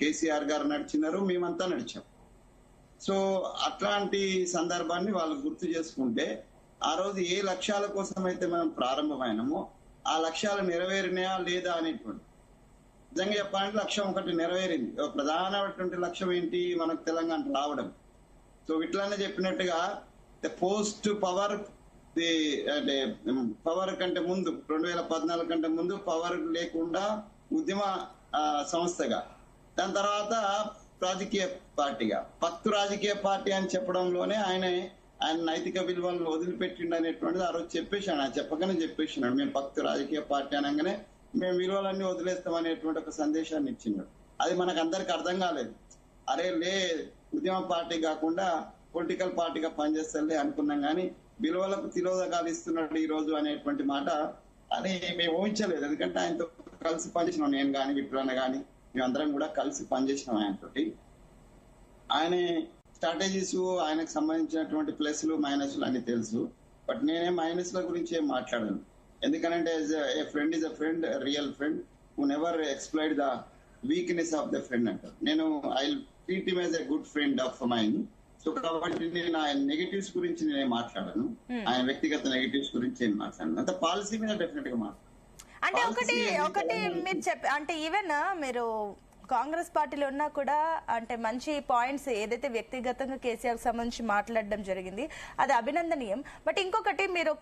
కేసీఆర్ గారు నడిచినారు, మేమంతా నడిచాం. సో అట్లాంటి సందర్భాన్ని వాళ్ళు గుర్తు చేసుకుంటే ఆ రోజు ఏ లక్ష్యాల కోసం అయితే మనం ప్రారంభమైనామో ఆ లక్ష్యాలు నెరవేరినాయా లేదా అనేటువంటి, నిజంగా చెప్పాలంటే లక్ష్యం ఒకటి నెరవేరింది. ప్రధానమైనటువంటి లక్ష్యం ఏంటి, మనకు తెలంగాణ రావడం. సో ఇట్లానే చెప్పినట్టుగా పోస్ట్ పవర్ అంటే పవర్ కంటే ముందు 2014 కంటే ముందు పవర్ లేకుండా ఉద్యమ సంస్థగా, దాని తర్వాత రాజకీయ పార్టీగా, పక్తు రాజకీయ పార్టీ అని చెప్పడంలోనే ఆయన నైతిక విలువలను వదిలిపెట్టిండు అనేటువంటిది ఆ రోజు చెప్పేశాడు. ఆయన చెప్పగానే చెప్పేసినాడు, మేము పక్తు రాజకీయ పార్టీ అనగానే మేము విలువలన్నీ వదిలేస్తాం అనేటువంటి ఒక సందేశాన్ని ఇచ్చినాడు. అది మనకు అందరికి అర్థం కాలేదు. అరే ఉద్యమ పార్టీ కాకుండా పొలిటికల్ పార్టీగా పనిచేస్తాలే అనుకున్నాం, కానీ విలువలకు తిరోధకాలు ఇస్తున్నాడు ఈ రోజు అనేటువంటి మాట అని మేము ఊహించలేదు. ఎందుకంటే ఆయనతో కలిసి పనిచేసినాం, నేను కానీ విప్లవన్న కానీ మేమందరం కూడా కలిసి పనిచేసినాం ఆయనతోటి. ఆయన స్ట్రాటజీస్, ఆయనకు సంబంధించినటువంటి ప్లస్లు మైనస్లు అన్ని తెలుసు. బట్ నేనే మైనస్ల గురించి ఏం మాట్లాడాను, ఎందుకంటే a friend is a friend, real friend who never exploited the weakness of the friend అంటారు. నేను I treat him as a good friend of mine. So కాబట్టి నేను ఆయన నెగటివ్స్ గురించి నేను మాట్లాడాను, ఆయన వ్యక్తిగత నెగటివ్స్ గురించి ఏం మాట్లాడాను. అంత పాలసీ మీద డెఫినెట్ గా మాట్లాడాను. అంటే ఒకటి మీరు అంటే ఈవెన్ మీరు కాంగ్రెస్ పార్టీలో ఉన్నా కూడా అంటే మంచి పాయింట్స్ ఏదైతే వ్యక్తిగతంగా కేసీఆర్ సంబంధించి మాట్లాడడం జరిగింది అది అభినందనీయం. బట్ ఇంకొకటి మీరు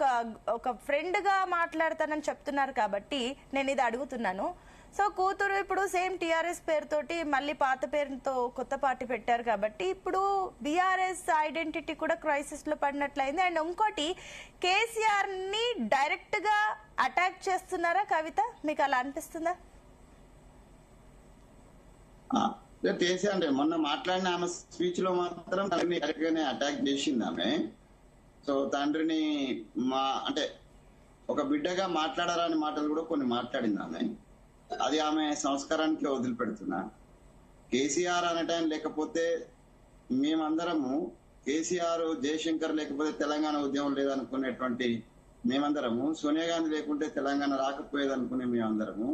ఒక ఫ్రెండ్ గా మాట్లాడతానని చెప్తున్నారు కాబట్టి నేను ఇది అడుగుతున్నాను. సో కూతురు ఇప్పుడు సేమ్ టీఆర్ఎస్ పేరుతోటి మళ్ళీ పాత పేరుతో కొత్త పార్టీ పెట్టారు కాబట్టి ఇప్పుడు బీఆర్ఎస్ ఐడెంటిటీ కూడా క్రైసిస్ లో పడినట్లయింది. అండ్ ఇంకోటి కేసీఆర్ ని డైరెక్ట్ గా అటాక్ చేస్తున్నారా కవిత, మీకు అలా అనిపిస్తుందా? కేసీఆర్ అంటే మొన్న మాట్లాడిన ఆమె స్పీచ్ లో మాత్రం తండ్రిని డైరెక్ట్ గానే అటాక్ చేసింది ఆమె. సో తండ్రిని అంటే ఒక బిడ్డగా మాట్లాడాలని మాటలు కూడా కొన్ని మాట్లాడింది ఆమె. అది ఆమె సంస్కారానికి వదిలిపెడుతున్నా. కేసీఆర్ అనటం లేకపోతే మేమందరము కేసీఆర్ జయశంకర్ లేకపోతే తెలంగాణ ఉద్యమం లేదనుకునేటువంటి మేమందరము, సోనియా గాంధీ లేకుంటే తెలంగాణ రాకపోయేది అనుకునే మేమందరము,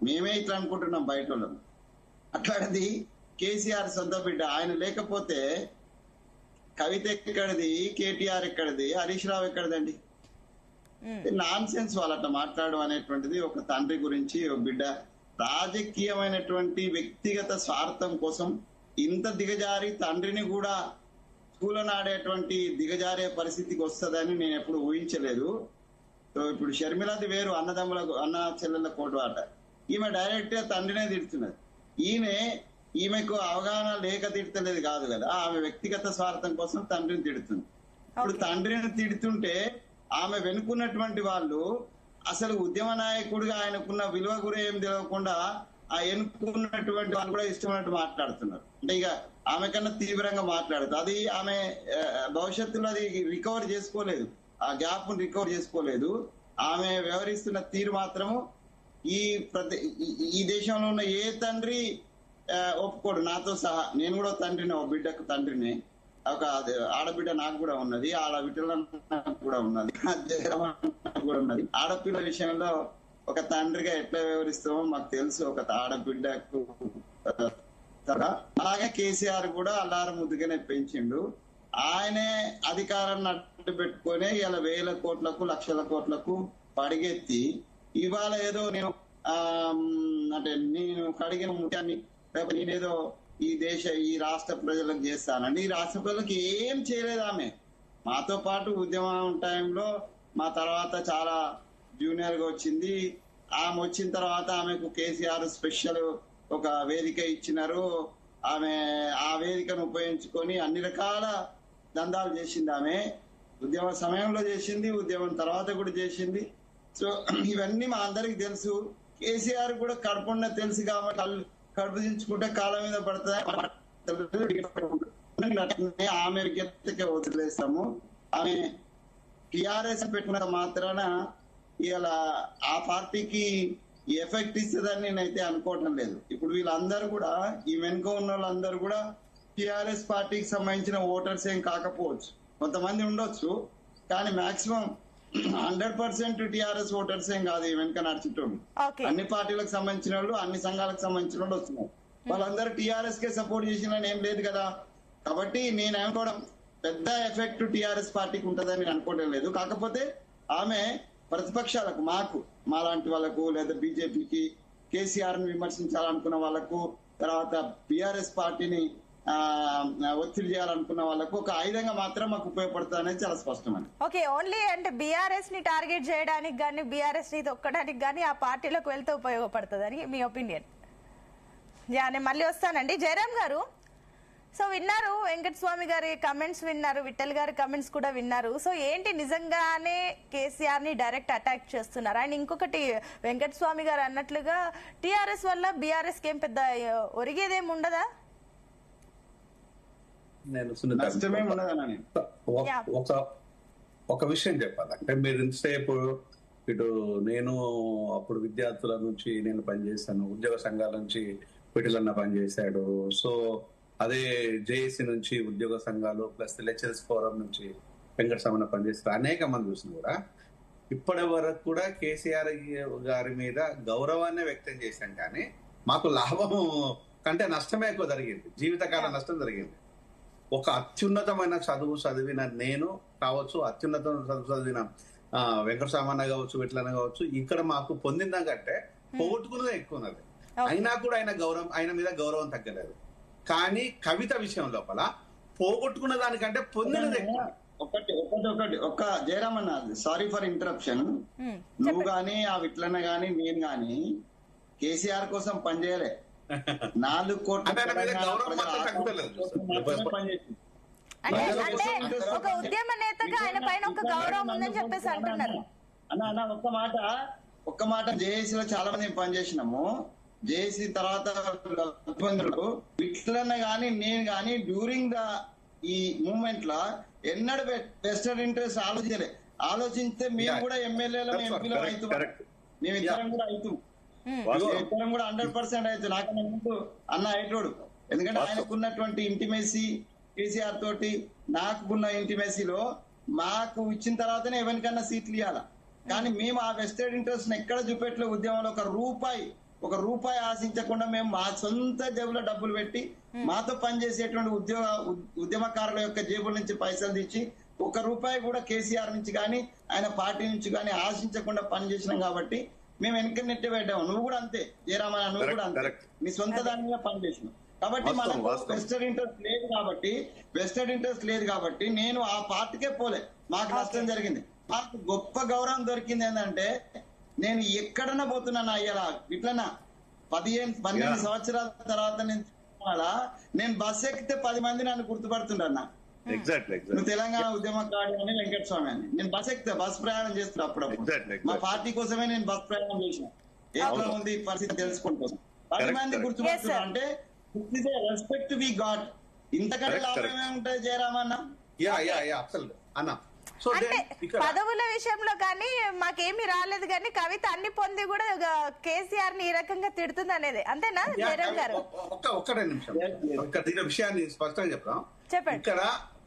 మేమే ఇట్లా అనుకుంటున్నాం బయట వాళ్ళము. అట్లాంటిది కేసీఆర్ సొంత బిడ్డ, ఆయన లేకపోతే కవిత ఎక్కడిది, కేటీఆర్ ఎక్కడిది, హరీష్ రావు ఎక్కడిదండి? నాన్ సెన్స్ వాళ్ళు అట్లా మాట్లాడడం అనేటువంటిది ఒక తండ్రి గురించి ఒక బిడ్డ రాజకీయమైనటువంటి వ్యక్తిగత స్వార్థం కోసం ఇంత దిగజారి తండ్రిని కూడా స్కూలనాడేటువంటి దిగజారే పరిస్థితికి వస్తుందని నేను ఎప్పుడు ఊహించలేదు. సో ఇప్పుడు షర్మిలాది వేరు, అన్న చెల్లెల కోటు ఆట. ఈమె డైరెక్ట్ గా తండ్రినే తిడుతున్నది. ఈమెకు అవగాహన లేక తిడతలేదు కాదు కదా, ఆమె వ్యక్తిగత స్వార్థం కోసం తండ్రిని తిడుతుంది. ఇప్పుడు తండ్రిని తిడుతుంటే ఆమె వెనుకున్నటువంటి వాళ్ళు అసలు ఉద్యమ నాయకుడిగా ఆయనకున్న విలువ కూడా ఏం తెలియకుండా ఆ ఎన్నుకున్నటువంటి వాళ్ళు కూడా ఇష్టమైనట్టు మాట్లాడుతున్నారు. అంటే ఇక ఆమె కన్నా తీవ్రంగా మాట్లాడుతుంది. అది ఆమె భవిష్యత్తులో అది రికవర్ చేసుకోలేదు, ఆ గ్యాప్ రికవర్ చేసుకోలేదు. ఆమె వ్యవహరిస్తున్న తీరు మాత్రము ఈ దేశంలో ఉన్న ఏ తండ్రి ఒప్పుకోడు, నాతో సహా. నేను కూడా తండ్రిని, ఒక బిడ్డకు తండ్రిని. ఒక ఆడబిడ్డ నాకు కూడా ఉన్నది, ఆడబిడ్డల కూడా ఉన్నది, కూడా ఉన్నది. ఆడపిల్ల విషయంలో ఒక తండ్రిగా ఎట్లా వ్యవహరిస్తామో మాకు తెలుసు. ఒక ఆడబిడ్డకు అలాగే కేసీఆర్ కూడా అల్లారు ముద్దుగానే పెంచిండు. ఆయనే అధికారాన్ని అడ్డు పెట్టుకొని ఇలా వేల కోట్లకు లక్షల కోట్లకు పడిగెత్తి ఇవాళ ఏదో నేను అంటే నేను కడిగిన ముఖ్యాన్ని నేనేదో ఈ రాష్ట్ర ప్రజలకు చేస్తానండి. ఈ రాష్ట్ర ప్రజలకు ఏం చేయలేదు ఆమె. మాతో పాటు ఉద్యమం టైంలో మా తర్వాత చాలా జూనియర్ గా వచ్చింది. ఆమె వచ్చిన తర్వాత ఆమెకు కేసీఆర్ స్పెషల్ ఒక వేదిక ఇచ్చినారు. ఆమె ఆ వేదికను ఉపయోగించుకొని అన్ని రకాల దందాలు చేసింది. ఆమె ఉద్యమ సమయంలో చేసింది, ఉద్యమం తర్వాత కూడా చేసింది. సో ఇవన్నీ మా అందరికి తెలుసు. కేసీఆర్ కూడా కడుపున్న తెలుసు కాబట్టి కడుపు దించుకుంటే కాళ్ళ మీద పడుతుంది. ఆమె విజ్ఞతకే వదిలేస్తాము. ఆమె టిఆర్ఎస్ పెట్టుకున్న మాత్రాన ఇలా ఆ పార్టీకి ఎఫెక్ట్ ఇస్తుందని నేనైతే అనుకోవటం లేదు. ఇప్పుడు వీళ్ళందరూ కూడా, ఈ వెనుక ఉన్న వాళ్ళందరూ కూడా టిఆర్ఎస్ పార్టీకి సంబంధించిన ఓటర్స్ ఏం కాకపోవచ్చు, కొంతమంది ఉండొచ్చు, కానీ మాక్సిమం 100% టిఆర్ఎస్ ఓటర్స్ ఏం కాదు వెనుక నడిచేటోళ్ళు. అన్ని పార్టీలకు సంబంధించిన వాళ్ళు, అన్ని సంఘాలకు సంబంధించిన వాళ్ళు వస్తున్నారు. వాళ్ళందరూ టిఆర్ఎస్ కే సపోర్ట్ చేసిన ఏం లేదు కదా. కాబట్టి నేను అనుకోవడం పెద్ద ఎఫెక్ట్ టిఆర్ఎస్ పార్టీకి ఉంటుందని నేను అనుకోవడం లేదు. కాకపోతే ఆమె ప్రతిపక్షాలకు, మా లాంటి వాళ్ళకు, లేదా బీజేపీకి, కేసీఆర్ ని విమర్శించాలనుకున్న వాళ్ళకు, తర్వాత బీఆర్ఎస్ పార్టీని ఒత్తిడి చేయాలనుకున్న వాళ్ళకు ఒక ఆయుధంగా మాత్రం మాకు ఉపయోగపడుతుంది అనేది చాలా స్పష్టమైంది. ఓకే, ఓన్లీ అంటే బీఆర్ఎస్ ని టార్గెట్ చేయడానికి కానీ, బీఆర్ఎస్ ని తొక్కడానికి కానీ ఆ పార్టీలకు వెళ్తే ఉపయోగపడుతుంది అని మీ ఒపీనియన్. నేను మళ్ళీ వస్తానండి. జయరామ్ గారు, సో విన్నారు వెంకటస్వామి గారి కమెంట్స్, విన్నారు విఠల్ గారి కమెంట్స్ కూడా విన్నారు. సో ఏంటి, నిజంగానే కేసీఆర్ ని డైరెక్ట్ అటాక్ చేస్తున్నారు? అండ్ ఇంకొకటి, వెంకటస్వామి గారు అన్నట్లుగా టీఆర్ఎస్ వల్ల బీఆర్ఎస్ కి ఏం పెద్ద ఒరిగేదేం ఉండదా? నేను ఒక విషయం చెప్పాలి. అంటే మీరు ఇంతసేపు ఇటు నేను అప్పుడు విద్యార్థుల నుంచి నేను పనిచేశాను, ఉద్యోగ సంఘాల నుంచి పిటిలన్న పనిచేశాడు. సో అదే జేఏసీ నుంచి ఉద్యోగ సంఘాలు ప్లస్ లెక్చరర్స్ ఫోరం నుంచి వెంకటస్వామి పనిచేస్తారు. అనేక మంది చూసిన కూడా ఇప్పటి వరకు కూడా కేసీఆర్ గారి మీద గౌరవాన్ని వ్యక్తం చేశాం, కానీ మాకు లాభము కంటే నష్టమే ఎక్కువ జరిగింది, జీవితకాల నష్టం జరిగింది. ఒక అత్యున్నతమైన చదువు చదివిన నేను కావచ్చు, అత్యున్నతమైన చదువు చదివిన వెంకటస్వామి కావచ్చు, విట్లన్న కావచ్చు, ఇక్కడ మాకు పొందిందంటే పోగొట్టుకున్నదే ఎక్కువ ఉన్నది. అయినా కూడా ఆయన మీద గౌరవం తగ్గలేదు. కానీ కవిత విషయం లోపల పోగొట్టుకున్న దానికంటే పొందినది ఎక్కువ. ఒక్క జయరామ్ అన్న, సారీ ఫర్ ఇంటరప్షన్, నువ్వు గాని ఆ విట్లన్న గాని నేను గాని కేసీఆర్ కోసం పనిచేయలే. 4 కోట్ల ఒక ఉద్యమ నేతగా ఆయన పైన ఒక గౌరవం ఉందని చెప్పేసి అంటున్నారు. అన్న ఒక్క మాట జేఏసీలో చాలా మంది పనిచేసినాము. జేఏసీ తర్వాత విట్లన్న గాని నేను గాని డ్యూరింగ్ ద ఈ మూవ్మెంట్ లా ఎన్నడూ వెస్టర్న్ ఇంట్రెస్ట్ ఆలోచిస్తే మేము కూడా ఎమ్మెల్యేల ఎంపీలో అవుతాం, మేమిద్దరం కూడా అవుతాం, ఇద్దరం కూడా 100% అవుతాం. నాకన్నా ముందు అన్న అయిటోడు. ఎందుకంటే ఆయనకున్నటువంటి ఇంటిమేసీ కేసీఆర్ తోటి నాకున్న ఇంటిమేసీలో మాకు ఇచ్చిన తర్వాతనే ఎవరికన్నా సీట్లు ఇవ్వాల. కానీ మేము ఆ వెస్టర్న్ ఇంట్రెస్ట్ ఎక్కడ చూపెట్టలే. ఉద్యమంలో ఒక రూపాయి ఆశించకుండా మేము మా సొంత జేబులో డబ్బులు పెట్టి మాతో పనిచేసేటువంటి ఉద్యమకారుల యొక్క జేబుల నుంచి పైసలు తెచ్చి 1 రూపాయి కూడా కేసీఆర్ నుంచి కానీ ఆయన పార్టీ నుంచి కానీ ఆశించకుండా పనిచేసినాం. కాబట్టి మేము వెనక నెట్టి పెట్టాము. నువ్వు కూడా అంతే జయరామన్న, నువ్వు కూడా అంతే, నీ సొంత దాని మీద పనిచేసినావు. కాబట్టి మనకు వెస్టర్న్ ఇంట్రెస్ట్ లేదు కాబట్టి నేను ఆ పార్టీకే పోలే. మాకు నష్టం జరిగింది. మాకు గొప్ప గౌరవం దొరికింది ఏంటంటే, నేను ఎక్కడన్నా పోతున్నాను అయ్యాలా ఇట్లనా 12 సంవత్సరాల తర్వాత నేను బస్ ఎక్కితే 10 మంది నన్ను గుర్తుపడుతుండన్నా. నువ్వు తెలంగాణ ఉద్యమకారుడు అని వెంకటస్వామి అని. నేను బస్ ప్రయాణం చేస్తున్నా అప్పుడప్పుడు. మా పార్టీ కోసమే నేను బస్ ప్రయాణం చేసిన. ఎట్లా ఉంది పరిస్థితి తెలుసుకుంటాను. 10 మంది గుర్తుపడుతున్నా అంటే రెస్పెక్ట్ వి గాట్. ఇంతకంటే లాభం ఏముంటది జయరామన్న? అంటే పదవుల విషయంలో కానీ మాకేమి రాలేదు, కానీ కవిత అన్ని పొంది కూడా కేసీఆర్ ని ఈ రకంగా తిడుతుంది అనేది అంతేనా జయరామ్ గారు? ఒక్కటే నిమిషం దీని విషయాన్ని స్పష్టంగా చెప్తాం. చెప్పండి. ఇక్కడ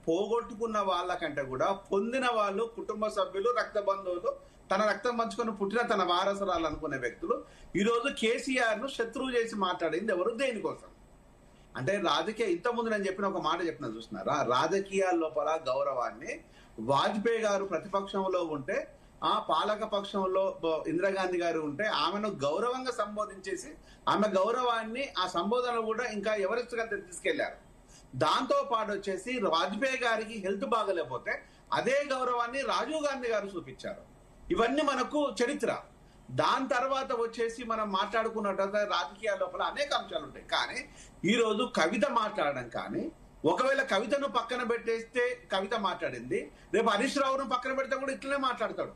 పోగొట్టుకున్న వాళ్ళకంటే కూడా పొందిన వాళ్ళు కుటుంబ సభ్యులు, రక్త బంధువులు, తన రక్తం పంచుకొని పుట్టిన తన వారసురాలు అనుకునే వ్యక్తులు ఈ రోజు కేసీఆర్ ను శత్రువు చేసి మాట్లాడింది ఎవరు, దేనికోసం అంటే రాజకీయ. ఇంతకుముందు నేను చెప్పిన ఒక మాట చెప్పిన చూస్తున్నారా, రాజకీయాల లోపల గౌరవాన్ని వాజ్పేయి గారు ప్రతిపక్షంలో ఉంటే, ఆ పాలక పక్షంలో ఇందిరాగాంధీ గారు ఉంటే ఆమెను గౌరవంగా సంబోధించేసి ఆమె గౌరవాన్ని ఆ సంబోధన కూడా ఇంకా ఎవరెస్ట్ గా తీసుకెళ్లారు. దాంతో పాటు వచ్చేసి వాజ్పేయి గారికి హెల్త్ బాగలేకపోతే అదే గౌరవాన్ని రాజీవ్ గాంధీ గారు చూపించారు. ఇవన్నీ మనకు చరిత్ర. దాని తర్వాత వచ్చేసి మనం మాట్లాడుకున్నట్టు రాజకీయాల లోపల అనేక అంశాలు ఉంటాయి. కానీ ఈ రోజు కవిత మాట్లాడడం, కానీ ఒకవేళ కవితను పక్కన పెట్టేస్తే కవిత మాట్లాడింది, రేపు హరీష్ రావును పక్కన పెడితే కూడా ఇట్లనే మాట్లాడతాడు,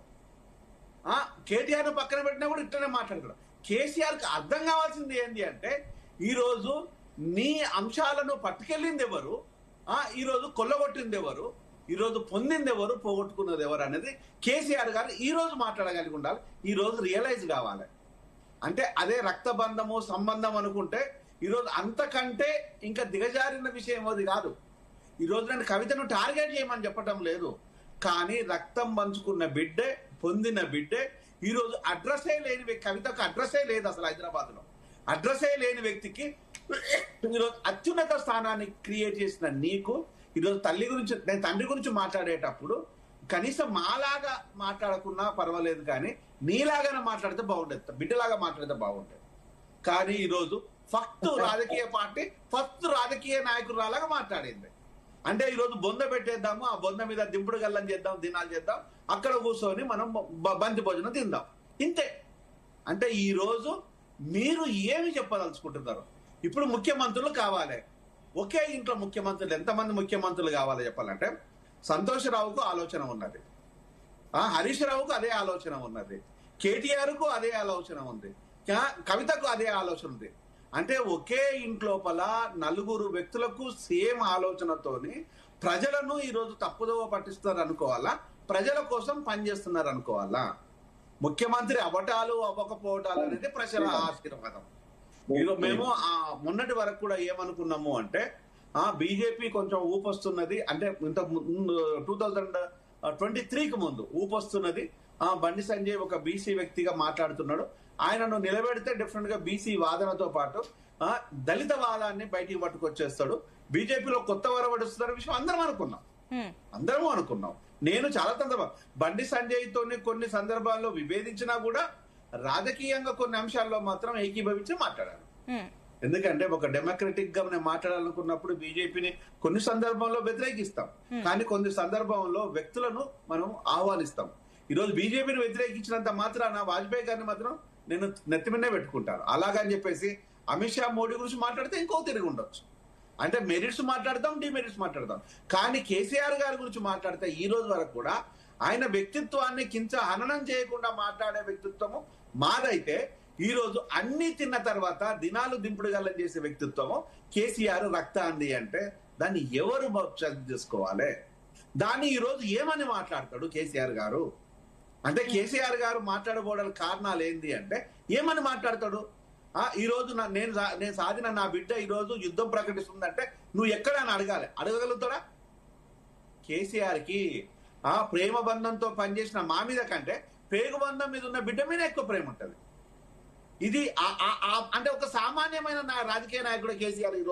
కేటీఆర్ ను పక్కన పెట్టినా కూడా ఇట్లనే మాట్లాడతాడు. కేసీఆర్ కి అర్థం కావాల్సింది ఏంటి అంటే, ఈ రోజు నీ అంశాలను పట్టుకెళ్ళింది ఎవరు, ఈ రోజు కొల్లగొట్టింది ఎవరు, ఈ రోజు పొందింది ఎవరు, పోగొట్టుకున్నది ఎవరు అనేది కేసీఆర్ గారు ఈ రోజు మాట్లాడగలిగి ఉండాలి. ఈ రోజు రియలైజ్ కావాలి. అంటే అదే రక్తబంధము సంబంధం అనుకుంటే ఈ రోజు అంతకంటే ఇంకా దిగజారిన విషయం అది కాదు. ఈ రోజు నేను కవితను టార్గెట్ చేయమని చెప్పటం లేదు, కానీ రక్తం పంచుకున్న బిడ్డే పొందిన బిడ్డే ఈరోజు అడ్రస్సే లేని కవితకు అడ్రస్సే లేదు అసలు హైదరాబాద్ లో. అడ్రస్సే లేని వ్యక్తికి ఈరోజు అత్యున్నత స్థానాన్ని క్రియేట్ చేసిన నీకు ఈరోజు తల్లి గురించి, నేను తండ్రి గురించి మాట్లాడేటప్పుడు కనీసం మాలాగా మాట్లాడకున్నా పర్వాలేదు, కానీ నీలాగానే మాట్లాడితే బాగుండేది, బిడ్డలాగా మాట్లాడితే బాగుండేది. కానీ ఈరోజు ఫస్ట్ రాజకీయ పార్టీ ఫస్ట్ రాజకీయ నాయకురాలాగా మాట్లాడింది. అంటే ఈరోజు బొంద పెట్టేద్దాము, ఆ బొంద మీద దింపుడు గల్లం చేద్దాం, దినాలు చేద్దాం, అక్కడ కూర్చొని మనం బంతి భోజనం తిందాం, ఇంతే. అంటే ఈ రోజు మీరు ఏమి చెప్పదలుచుకుంటున్నారు? ఇప్పుడు ముఖ్యమంత్రులు కావాలి, ఒకే ఇంట్లో ముఖ్యమంత్రులు, ఎంతమంది ముఖ్యమంత్రులు కావాలి చెప్పాలంటే సంతోషరావుకు ఆలోచన ఉన్నది, హరీష్ రావుకు అదే ఆలోచన ఉన్నది, కేటీఆర్ కు అదే ఆలోచన ఉంది, కవితకు అదే ఆలోచన ఉంది. అంటే ఒకే ఇంట్లోపల నలుగురు వ్యక్తులకు సేమ్ ఆలోచనతోని ప్రజలను ఈరోజు తప్పుదోవ పట్టిస్తున్నారు అనుకోవాలా, ప్రజల కోసం పనిచేస్తున్నారు అనుకోవాలా? ముఖ్యమంత్రి అవటాలు అవ్వకపోవటాలు అనేది ప్రజల ఆశీర్వాదం. ఈరోజు మేము మొన్నటి వరకు కూడా ఏమనుకున్నాము అంటే బీజేపీ కొంచెం ఊపొస్తున్నది, అంటే ఇంత 2023కి ముందు ఊపొస్తున్నది, బండి సంజయ్ ఒక బీసీ వ్యక్తిగా మాట్లాడుతున్నాడు, ఆయనను నిలబెడితే డెఫినెట్ గా బీసీ వాదనతో పాటు దళిత వాదాన్ని బయటికి పట్టుకొచ్చేస్తాడు, బీజేపీలో కొత్త వరవడిస్తున్న విషయం అందరం అనుకున్నాం. నేను చాలా బండి సంజయ్ తోని కొన్ని సందర్భాల్లో విభేదించినా కూడా రాజకీయంగా కొన్ని అంశాల్లో మాత్రం ఏకీభవించి మాట్లాడాను. ఎందుకంటే ఒక డెమోక్రటిక్ గా నేను మాట్లాడాలనుకున్నప్పుడు బీజేపీని కొన్ని సందర్భంలో వ్యతిరేకిస్తాం, కానీ కొన్ని సందర్భంలో వ్యక్తులను మనం ఆహ్వానిస్తాం. ఈరోజు బీజేపీని వ్యతిరేకించినంత మాత్రాన వాజ్పేయి గారిని మాత్రం నేను నెత్తిమిన్నే పెట్టుకుంటాను. అలాగని చెప్పేసి అమిత్ షా మోడీ గురించి మాట్లాడితే ఇంకో తిరిగి ఉండొచ్చు. అంటే మెరిట్స్ మాట్లాడతాం, డిమెరిట్స్ మాట్లాడతాం, కానీ కేసీఆర్ గారి గురించి మాట్లాడితే ఈ రోజు వరకు కూడా ఆయన వ్యక్తిత్వాన్ని కించ హననం చేయకుండా మాట్లాడే వ్యక్తిత్వము మాదైతే, ఈ రోజు అన్ని తిన్న తర్వాత దినాలు దింపుడు గల్లం చేసే వ్యక్తిత్వము కేసీఆర్ రక్తాంది అంటే దాన్ని ఎవరు చేసుకోవాలి? దాన్ని ఈ రోజు ఏమని మాట్లాడతాడు కేసీఆర్ గారు? అంటే కేసీఆర్ గారు మాట్లాడబోవడానికి కారణాలు ఏంది అంటే ఏమని మాట్లాడతాడు? ఈ రోజు నేను సాధిన నా బిడ్డ ఈ రోజు యుద్ధం ప్రకటిస్తుందంటే నువ్వు ఎక్కడని అడగగలుగుతాడా? కేసీఆర్ కి ప్రేమ బంధంతో పనిచేసిన మా మీద కంటే పేగు బంధం మీద ఉన్న బిడ్డ మీద ఎక్కువ ప్రేమ ఉంటది. ఇది అంటే ఒక సామాన్యమైన రాజకీయ నాయకుడు కేసీఆర్. ఈ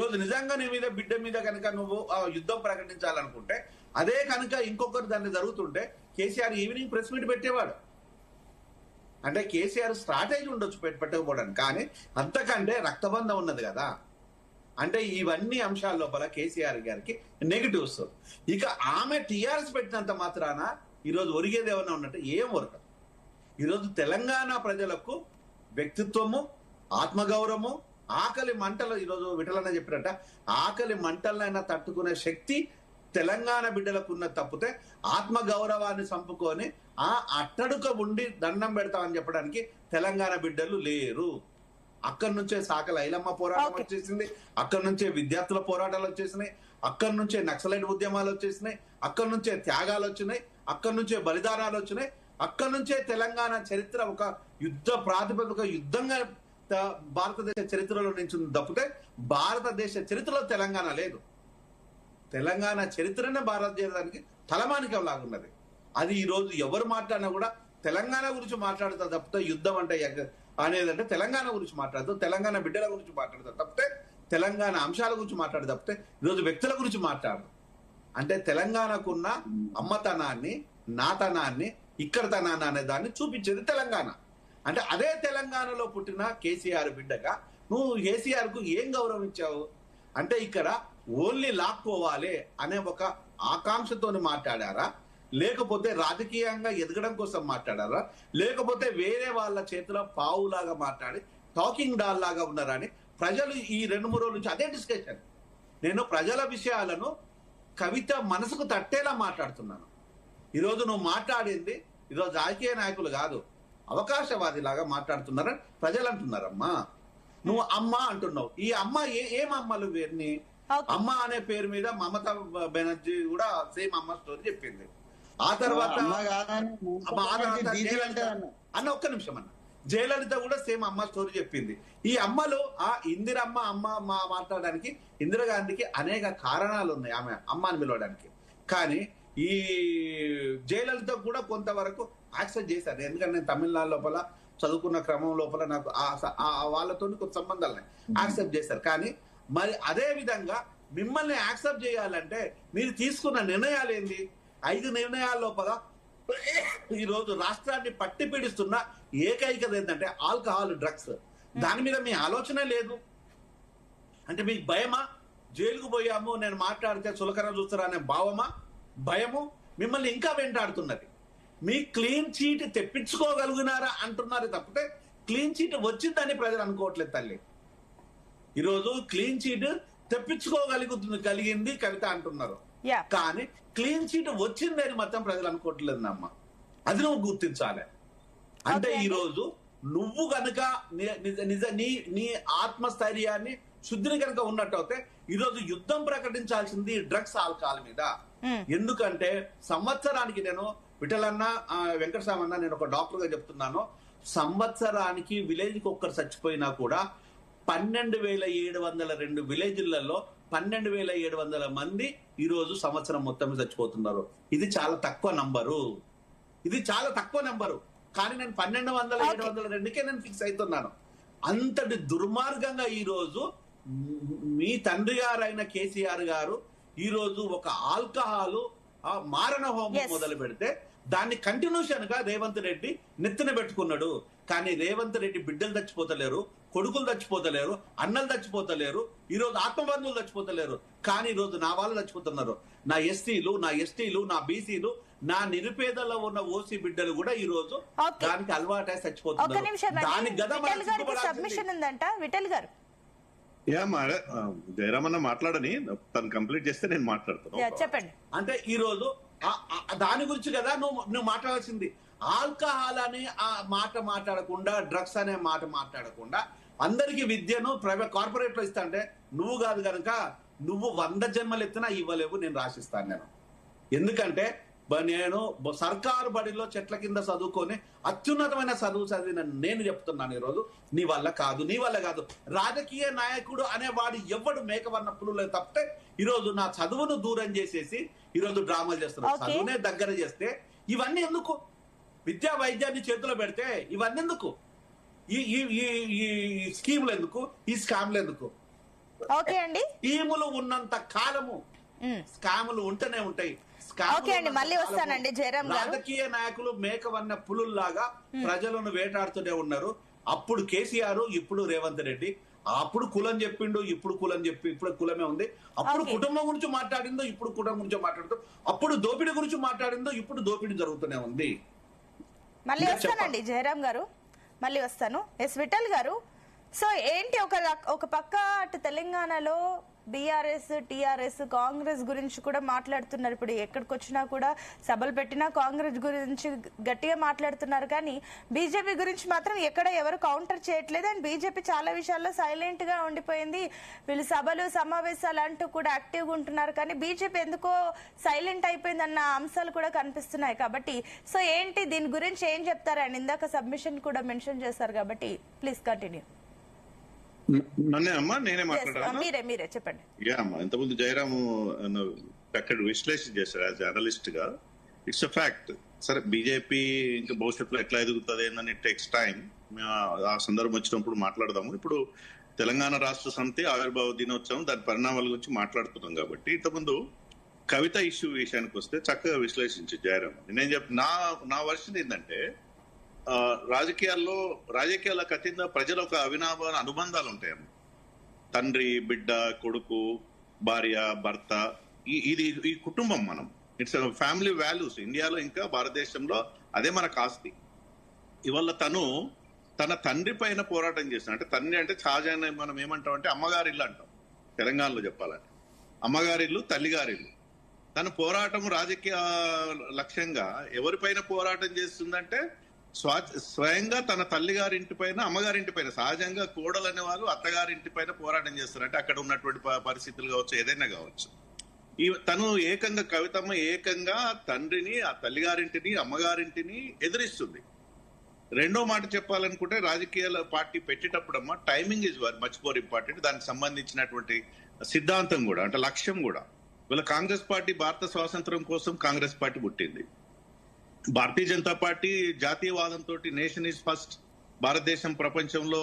రోజు నిజంగా నీ మీద బిడ్డ మీద కనుక నువ్వు యుద్ధం ప్రకటించాలనుకుంటే, అదే కనుక ఇంకొకరు దాన్ని జరుగుతుంటే కేసీఆర్ ఈవినింగ్ ప్రెస్ మీట్ పెట్టేవాడు. అంటే కేసీఆర్ స్ట్రాటజీ ఉండొచ్చు పెట్టకపోవడానికి, కానీ అంతకంటే రక్తబంధం ఉన్నది కదా. అంటే ఇవన్నీ అంశాల లోపల కేసీఆర్ గారికి నెగిటివ్స్. ఇక ఆమె టీఆర్ఎస్ పెట్టినంత మాత్రాన ఈరోజు ఒరిగేది ఏమన్నా ఉన్నట్టు ఏం ఒరగదు. ఈరోజు తెలంగాణ ప్రజలకు వ్యక్తిత్వము, ఆత్మగౌరవము, ఆకలి మంటలు, ఈరోజు విఠలన్న చెప్పినట్ట ఆకలి మంటలైనా తట్టుకునే శక్తి తెలంగాణ బిడ్డలకు ఉన్న తప్పితే ఆత్మగౌరవాన్ని చంపుకొని అట్టడుక ఉండి దండం పెడతామని చెప్పడానికి తెలంగాణ బిడ్డలు లేరు. అక్కడి నుంచే సాకల ఐలమ్మ పోరాటం వచ్చేసింది, అక్కడి నుంచే విద్యార్థుల పోరాటాలు వచ్చేసినాయి, అక్కడి నుంచే నక్సలైట్ ఉద్యమాలు వచ్చేసినాయి, అక్కడి నుంచే త్యాగాలు వచ్చినాయి, అక్కడి నుంచే బలిదానాలు వచ్చినాయి, అక్కడి నుంచే తెలంగాణ చరిత్ర ఒక యుద్ధ ప్రాతిపదిక యుద్ధంగా భారతదేశ చరిత్రలో నిలిచింది తప్పితే భారతదేశ చరిత్రలో తెలంగాణ లేదు. తెలంగాణ చరిత్రనే భారతదేశానికి తలమానికం లాగున్నది. అది ఈ రోజు ఎవరు మాట్లాడినా కూడా తెలంగాణ గురించి మాట్లాడుతారు తప్పితే యుద్ధం అంటే అనేదంటే తెలంగాణ గురించి మాట్లాడుతారు, తెలంగాణ బిడ్డల గురించి మాట్లాడతారు తప్పితే తెలంగాణ అంశాల గురించి మాట్లాడదు తప్పితే ఈరోజు వ్యక్తుల గురించి మాట్లాడరు. అంటే తెలంగాణకున్న అమ్మతనాన్ని, నాతనాన్ని, ఇక్కడతనాన్ని అనే దాన్ని చూపించేది తెలంగాణ. అంటే అదే తెలంగాణలో పుట్టిన కేసీఆర్ బిడ్డగా నువ్వు కేసీఆర్ కు ఏం గౌరవం ఇచ్చావు? అంటే ఇక్కడ ఓన్లీ లాక్కోవాలి అనే ఒక ఆకాంక్షతోని మాట్లాడారా, లేకపోతే రాజకీయంగా ఎదగడం కోసం మాట్లాడారా, లేకపోతే వేరే వాళ్ళ చేతిలో పావులాగా మాట్లాడి టాకింగ్ డాల్ లాగా ఉన్నారని ప్రజలు ఈ 2-3 రోజుల నుంచి అదే డిస్కషన్. నేను ప్రజల విషయాలను కవిత మనసుకు తట్టేలా మాట్లాడుతున్నాను. ఈరోజు నువ్వు మాట్లాడింది ఈరోజు రాజకీయ నాయకులు కాదు, అవకాశవాది లాగా మాట్లాడుతున్నారని ప్రజలు అంటున్నారమ్మా. నువ్వు అమ్మ అంటున్నావు, ఈ అమ్మ ఏం అమ్మలు వీరిని? అమ్మ అనే పేరు మీద మమతా బెనర్జీ కూడా సేమ్ అమ్మ స్టోరీ చెప్పింది. ఆ తర్వాత అన్న ఒక్క నిమిషం అన్న, జయలలిత కూడా సేమ్ అమ్మ స్టోరీ చెప్పింది. ఈ అమ్మలు ఇందిరమ్మ అమ్మ మాట్లాడడానికి ఇందిరాగాంధీకి అనేక కారణాలు ఉన్నాయి ఆమె అమ్మ అని పిలవడానికి. కానీ ఈ జయలలిత కూడా కొంతవరకు యాక్సెప్ట్ చేశారు. ఎందుకంటే నేను తమిళనాడు లోపల చదువుకున్న క్రమం లోపల నాకు వాళ్ళతో కొంత సంబంధాలు యాక్సెప్ట్ చేశారు. కానీ మరి అదే విధంగా మిమ్మల్ని యాక్సెప్ట్ చేయాలంటే మీరు తీసుకున్న నిర్ణయాలు ఏంది? 5 నిర్ణయాల లోపల ఈరోజు రాష్ట్రాన్ని పట్టి పీడిస్తున్న ఏకైకది ఏంటంటే ఆల్కహాల్, డ్రగ్స్. దాని మీద మీ ఆలోచన లేదు. అంటే మీకు భయమా? జైలుకు పోయాము, నేను మాట్లాడితే చులకన చూస్తారా అనే భావమా, భయము మిమ్మల్ని ఇంకా వెంటాడుతున్నది. మీ క్లీన్ చీట్ తెప్పించుకోగలిగినారా అంటున్నారు తప్పితే క్లీన్ చీట్ వచ్చిందని ప్రజలు అనుకోవట్లేదు తల్లి. ఈరోజు క్లీన్ చీట్ కలిగింది కవిత అంటున్నారు, కానీ క్లీన్ చీట్ వచ్చిందని మొత్తం ప్రజలు అనుకోవట్లేదు అమ్మ. అది నువ్వు గుర్తించాలి. అంటే ఈ రోజు నువ్వు కనుక నీ ఆత్మస్థైర్యాన్ని శుద్ధిని కనుక ఉన్నట్టు అయితే ఈరోజు యుద్ధం ప్రకటించాల్సింది డ్రగ్స్, ఆల్కహాల్ మీద. ఎందుకంటే సంవత్సరానికి నేను విఠలన్న, వెంకటస్వామన్న, నేను ఒక డాక్టర్ గా చెప్తున్నాను, సంవత్సరానికి విలేజ్ కి ఒక్కరు చచ్చిపోయినా కూడా 12,702 విలేజ్లలో 12,700 మంది ఈ రోజు సంవత్సరం మొత్తం చచ్చిపోతున్నారు. ఇది చాలా తక్కువ నంబరు. కానీ నేను 12,702కే నేను ఫిక్స్ అవుతున్నాను. అంతటి దుర్మార్గంగా ఈ రోజు మీ తండ్రి గారైన కేసీఆర్ గారు ఈ రోజు ఒక ఆల్కహాల్ మారణ హోమం మొదలు పెడితే దాన్ని కంటిన్యూషన్ గా రేవంత్ రెడ్డి నెత్తిన పెట్టుకున్నాడు. కానీ రేవంత్ రెడ్డి బిడ్డలు చచ్చిపోతలేరు, కొడుకులు చచ్చిపోతలేరు, అన్నలు చచ్చిపోతలేరు, ఈ రోజు ఆత్మబంధువులు చచ్చిపోతలేరు. కానీ ఈ రోజు నా వాళ్ళు చచ్చిపోతున్నారు. నా ఎస్టీలు, నా బీసీలు, నా నిరుపేదలో ఉన్న ఓసీ బిడ్డలు కూడా ఈ రోజు దానికి అలవాటై చచ్చిపోతున్నారు. దానికి గదా సబ్మిషన్ ఉందంట విఠల్ గారు. జయరామన్న మాట్లాడని తను కంప్లీట్ చేస్తే నేను మాట్లాడతాను. చెప్పండి. అంటే ఈ రోజు దాని గురించి కదా నువ్వు మాట్లాడాల్సింది. ఆల్కహాల్ అని ఆ మాట మాట్లాడకుండా, డ్రగ్స్ అనే మాట మాట్లాడకుండా అందరికి విద్యను ప్రైవేట్ కార్పొరేట్ లో ఇస్తా అంటే నువ్వు కాదు కనుక నువ్వు 100 జన్మలు ఎత్తినా ఇవ్వలేవు, నేను రాసిస్తాను నేను. ఎందుకంటే నేను సర్కారు బడిలో చెట్ల కింద చదువుకొని అత్యున్నతమైన చదువు చదివిన నేను చెప్తున్నాను ఈరోజు. నీ వల్ల కాదు. రాజకీయ నాయకుడు అనేవాడు ఎవడు మేకవన్న పులులే తప్పితే ఈరోజు నా చదువును దూరం చేసేసి ఈరోజు డ్రామాలు చేస్తున్నారు. చదువునే దగ్గర చేస్తే ఇవన్నీ ఎందుకు? విద్యా వైద్యాన్ని చేతిలో పెడితే ఇవన్నీ ఎందుకు? ఈ స్కీములు ఎందుకు? ఈ స్కామ్లు ఎందుకు? స్కీములు ఉన్నంత కాలము స్కాములు ఉంటూనే ఉంటాయి. మళ్ళీ వస్తానండి జయరామ్ గారు. రాజకీయ నాయకులు మేకవన్న పులుల్లాగా ప్రజలను వేటాడుతూనే ఉన్నారు. అప్పుడు కేసీఆర్, ఇప్పుడు రేవంత్ రెడ్డి. అప్పుడు కులం చెప్పిండు, ఇప్పుడు కులమే ఉంది. అప్పుడు కుటుంబం గురించి మాట్లాడిందో, ఇప్పుడు కుటుంబం గురించి మాట్లాడుతూ, అప్పుడు దోపిడీ గురించి మాట్లాడిందో, ఇప్పుడు దోపిడీ జరుగుతూనే ఉంది. మళ్ళీ వస్తానండి జయరామ్ గారు, మళ్ళీ వస్తాను. ఎస్ విఠల్ గారు, సో ఏంటి ఒక పక్క అటు తెలంగాణలో బీఆర్ఎస్, టీఆర్ఎస్, కాంగ్రెస్ గురించి కూడా మాట్లాడుతున్నారు. ఇప్పుడు ఎక్కడికి వచ్చినా కూడా సభలు పెట్టినా కాంగ్రెస్ గురించి గట్టిగా మాట్లాడుతున్నారు. కానీ బీజేపీ గురించి మాత్రం ఎక్కడ ఎవరు కౌంటర్ చేయట్లేదు. అండ్ బీజేపీ చాలా విషయాల్లో సైలెంట్ గా ఉండిపోయింది. వీళ్ళు సభలు, సమావేశాలు అంటూ కూడా యాక్టివ్గా ఉంటున్నారు. కానీ బీజేపీ ఎందుకో సైలెంట్ అయిపోయిందన్న అంశాలు కూడా కనిపిస్తున్నాయి. కాబట్టి సో ఏంటి దీని గురించి ఏం చెప్తారండి? ఇందాక సబ్మిషన్ కూడా మెన్షన్ చేశారు కాబట్టి ప్లీజ్ కంటిన్యూ. నన్నే అమ్మా, నేనే మాట్లాడాను. మీరే చెప్పండి. అమ్మా, ఇంతకుముందు జయరాము అక్కడ విశ్లేషణ చేశారు యాజ్ అనలిస్ట్ గా. It's a fact. సరే, బీజేపీ ఇంకా భవిష్యత్తులో ఎట్లా ఎదుగుతుంది అని టేక్స్ టైం. ఆ సందర్భం వచ్చినప్పుడు మాట్లాడదాము. ఇప్పుడు తెలంగాణ రాష్ట్ర సమితి ఆవిర్భావ దినోత్సవం, దాని పరిణామాల గురించి మాట్లాడుతున్నాం కాబట్టి ఇంతకుముందు కవిత ఇష్యూ విషయానికి వస్తే చక్కగా విశ్లేషించి జయరామ్. నేను నా వర్షన్ ఏంటంటే, రాజకీయాలకు అతీతంగా ప్రజల ఒక అవినాభ అనుబంధాలు ఉంటాయమ్మ. తండ్రి, బిడ్డ, కొడుకు, భార్య, భర్త, ఈ కుటుంబం మనం. It's family values. ఇండియాలో ఇంకా భారతదేశంలో అదే మనకు ఆస్తి. ఇవాళ తన తండ్రి పైన పోరాటం చేస్తాను. అంటే తండ్రి అంటే సహజంగా మనం ఏమంటాం అంటే అమ్మగారి ఇల్లు అంటాం తెలంగాణలో చెప్పాలంటే. అమ్మగారి ఇల్లు, తల్లిగారి ఇల్లు. తన పోరాటం రాజకీయ లక్ష్యంగా ఎవరిపైన పోరాటం చేస్తుందంటే స్వయంగా తన తల్లిగారింటి పైన, అమ్మగారింటి పైన. సహజంగా కోడలు అనే వాళ్ళు అత్తగారింటి పైన పోరాటం చేస్తారు. అంటే అక్కడ ఉన్నటువంటి పరిస్థితులు కావచ్చు, ఏదైనా కావచ్చు. తను కవితమ్మ ఏకంగా తండ్రిని, ఆ తల్లిగారింటిని, అమ్మగారింటిని ఎదిరిస్తుంది. రెండో మాట చెప్పాలనుకుంటే, రాజకీయాల పార్టీ పెట్టేటప్పుడమ్మా timing is much more important. దానికి సంబంధించినటువంటి సిద్ధాంతం కూడా, అంటే లక్ష్యం కూడా. ఇవాళ కాంగ్రెస్ పార్టీ భారత స్వాతంత్రం కోసం కాంగ్రెస్ పార్టీ పుట్టింది. భారతీయ జనతా పార్టీ జాతీయవాదంతో నేషన్ ఈజ్ ఫస్ట్, భారతదేశం ప్రపంచంలో